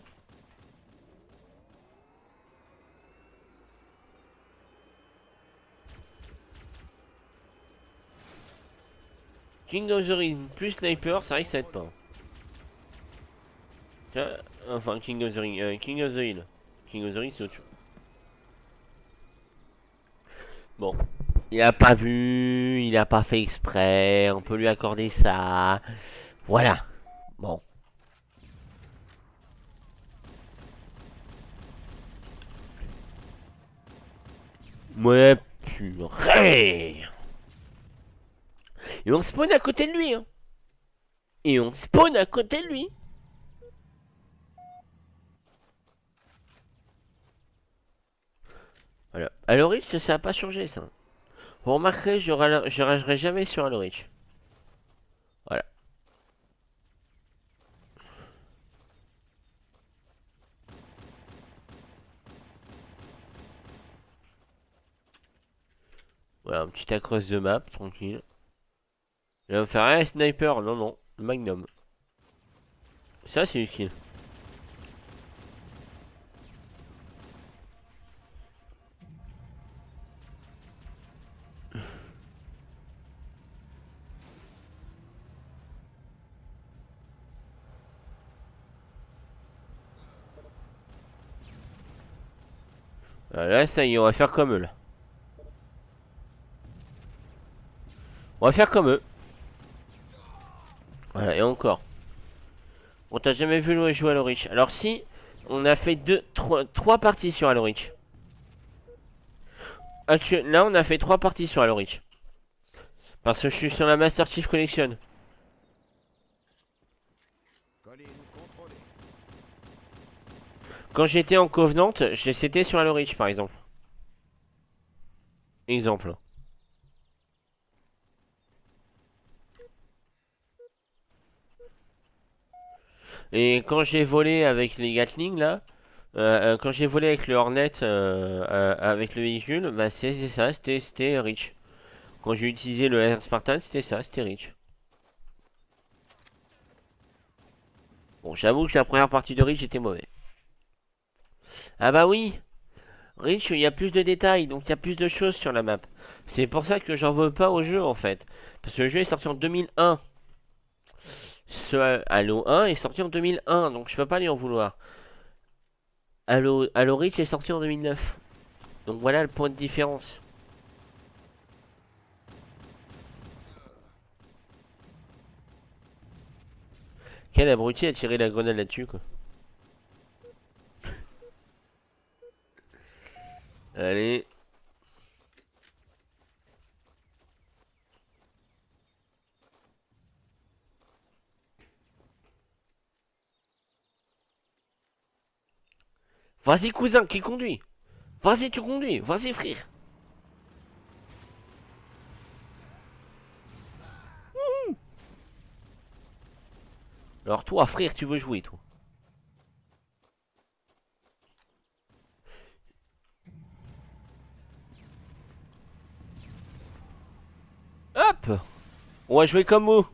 King of the Ring plus sniper, c'est vrai que ça aide pas. Tiens, enfin King of the Ring, King of the Hill. King of the Ring c'est autre chose. Bon. Il a pas vu, il a pas fait exprès, on peut lui accorder ça. Voilà. Bon. Ouais, purée. Et on spawn à côté de lui, hein. Et on spawn à côté de lui. Voilà. Alorich, ça a pas changé, ça. Vous remarquerez, je ragerai jamais sur Alorich. Voilà. Voilà, un petit across de map, tranquille. Il va me faire un sniper. Non, non, le magnum. Ça, c'est utile. Là, ça y est, on va faire comme eux, là. On va faire comme eux. Voilà, et encore. On t'a jamais vu jouer à Alorich. Alors si, on a fait trois parties sur Alorich. Là, on a fait 3 parties sur Alorich. Parce que je suis sur la Master Chief Collection. Colline contrôlée. Quand j'étais en Covenant, c'était sur Alorich, par exemple. Exemple. Et quand j'ai volé avec les Gatling, là, quand j'ai volé avec le Hornet, avec le véhicule, bah c'était ça, c'était Reach. Quand j'ai utilisé le Air Spartan, c'était ça, c'était Reach. Bon, j'avoue que la première partie de Reach était mauvais. Ah bah oui, Reach, il y a plus de détails, donc il y a plus de choses sur la map. C'est pour ça que j'en veux pas au jeu, en fait. Parce que le jeu est sorti en 2001. Ce Halo 1 est sorti en 2001, donc je peux pas lui en vouloir. Halo Reach est sorti en 2009. Donc voilà le point de différence. Quel abruti a tiré la grenade là-dessus, quoi. Allez. Vas-y, cousin, qui conduit? Vas-y, tu conduis. Vas-y, frère. Alors toi, frère, tu veux jouer, toi? Hop. On va jouer comme vous.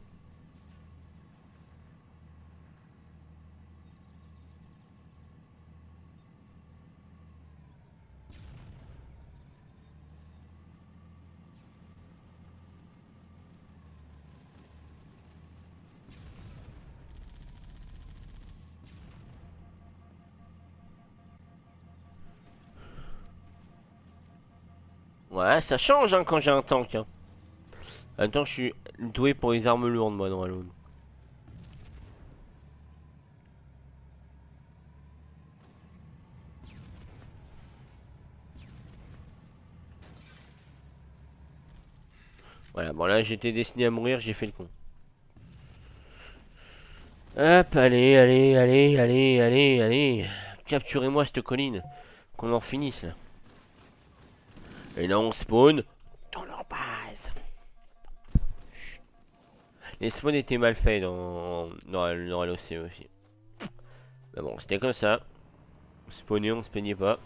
Ouais, ça change hein, quand j'ai un tank. Hein. Attends, je suis doué pour les armes lourdes, moi, dans Halo. Voilà, bon là, j'étais destiné à mourir, j'ai fait le con. Hop, allez, allez, allez, allez, allez, allez. Capturez-moi cette colline. Qu'on en finisse, là. Et là, on spawn dans leur base. Les spawns étaient mal faits dans LOC aussi. Mais bon, c'était comme ça. On spawnait, on se plaignait pas.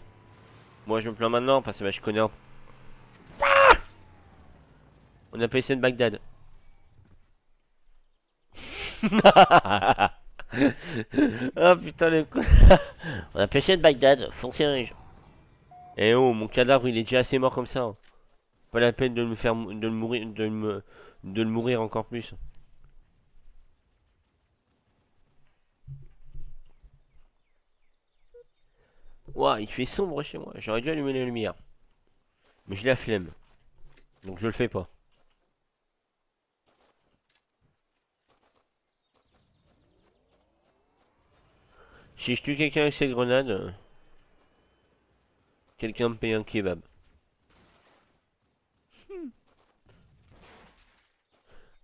Moi, je me plains maintenant parce que bah, je connais un... On a PC de Bagdad. Ah putain, le coup. On a PC de Bagdad, foncez riche. Eh oh, mon cadavre, il est déjà assez mort comme ça. Hein. Pas la peine de me faire... de le mourir... de le mourir encore plus. Ouah, il fait sombre chez moi. J'aurais dû allumer les lumières. Mais j'ai la flemme. Donc je le fais pas. Si je tue quelqu'un avec cette grenade, quelqu'un me paye un kebab.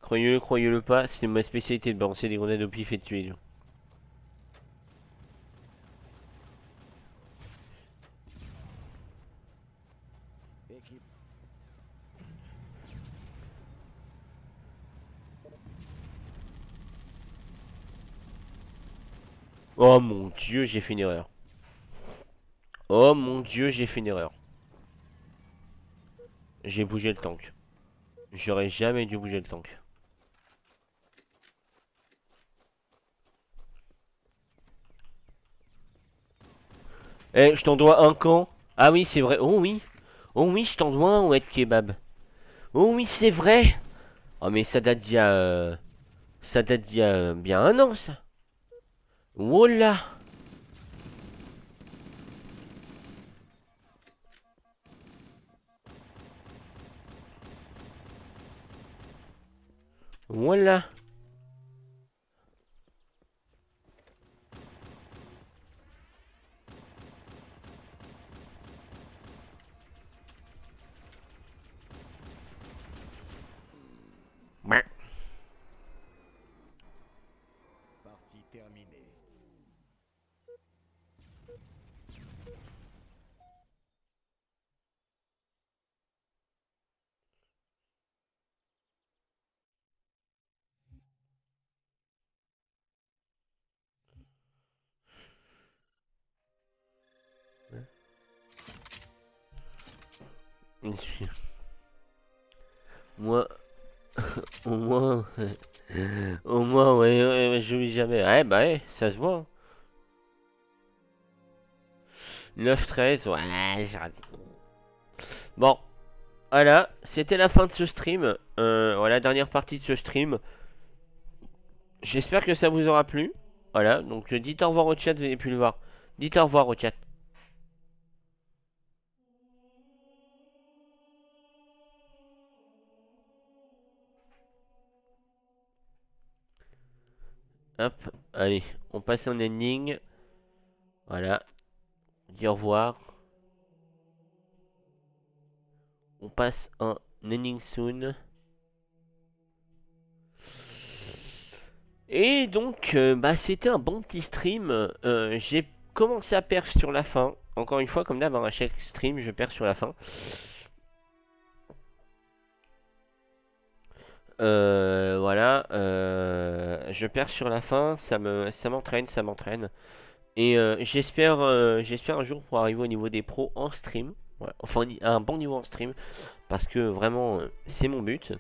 Croyez-le, croyez-le pas, c'est ma spécialité de balancer des grenades au pif et de tuer les gens. Équipe. Oh mon dieu, j'ai fait une erreur. Oh mon dieu, j'ai fait une erreur. J'ai bougé le tank. J'aurais jamais dû bouger le tank. Eh, je t'en dois un camp. Ah oui, c'est vrai. Oh oui. Oh oui, je t'en dois un ou être kebab. Oh oui, c'est vrai. Oh mais ça date d'il y a... Ça date d'il y a bien un an, ça. Oh là. Voilà. Partie terminée. Moi, au moins... Au moins, ouais, je vis jamais. Ouais, bah ouais, ça se voit. 9-13, ouais, j'ai raté. Bon, voilà, c'était la fin de ce stream. Voilà, dernière partie de ce stream. J'espère que ça vous aura plu. Voilà, donc dites au revoir au chat, vous avez pu le voir. Dites au revoir au chat. Hop, allez, on passe en ending. Voilà, on dit au revoir. On passe en ending soon. Et donc, bah, c'était un bon petit stream. J'ai commencé à perdre sur la fin. Encore une fois, comme d'hab, hein, à chaque stream, je perds sur la fin. Voilà, je perds sur la fin. Ça m'entraîne, ça m'entraîne. Et j'espère un jour pouvoir arriver au niveau des pros en stream. Ouais, enfin, à un bon niveau en stream. Parce que vraiment, c'est mon but.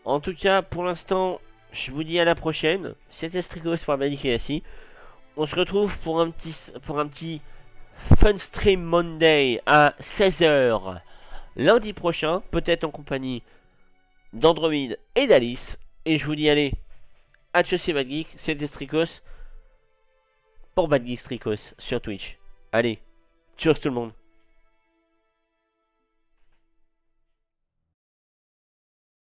En tout cas, pour l'instant, je vous dis à la prochaine. C'était Stricos pour Malik et Yassi. On se retrouve pour un petit Fun Stream Monday à 16h lundi prochain. Peut-être en compagnie d'Android et d'Alice. Et je vous dis, allez, à c'est Bad Geek. C'était Stricos pour Bad Geek Stricos sur Twitch. Allez, tchuss tout le monde.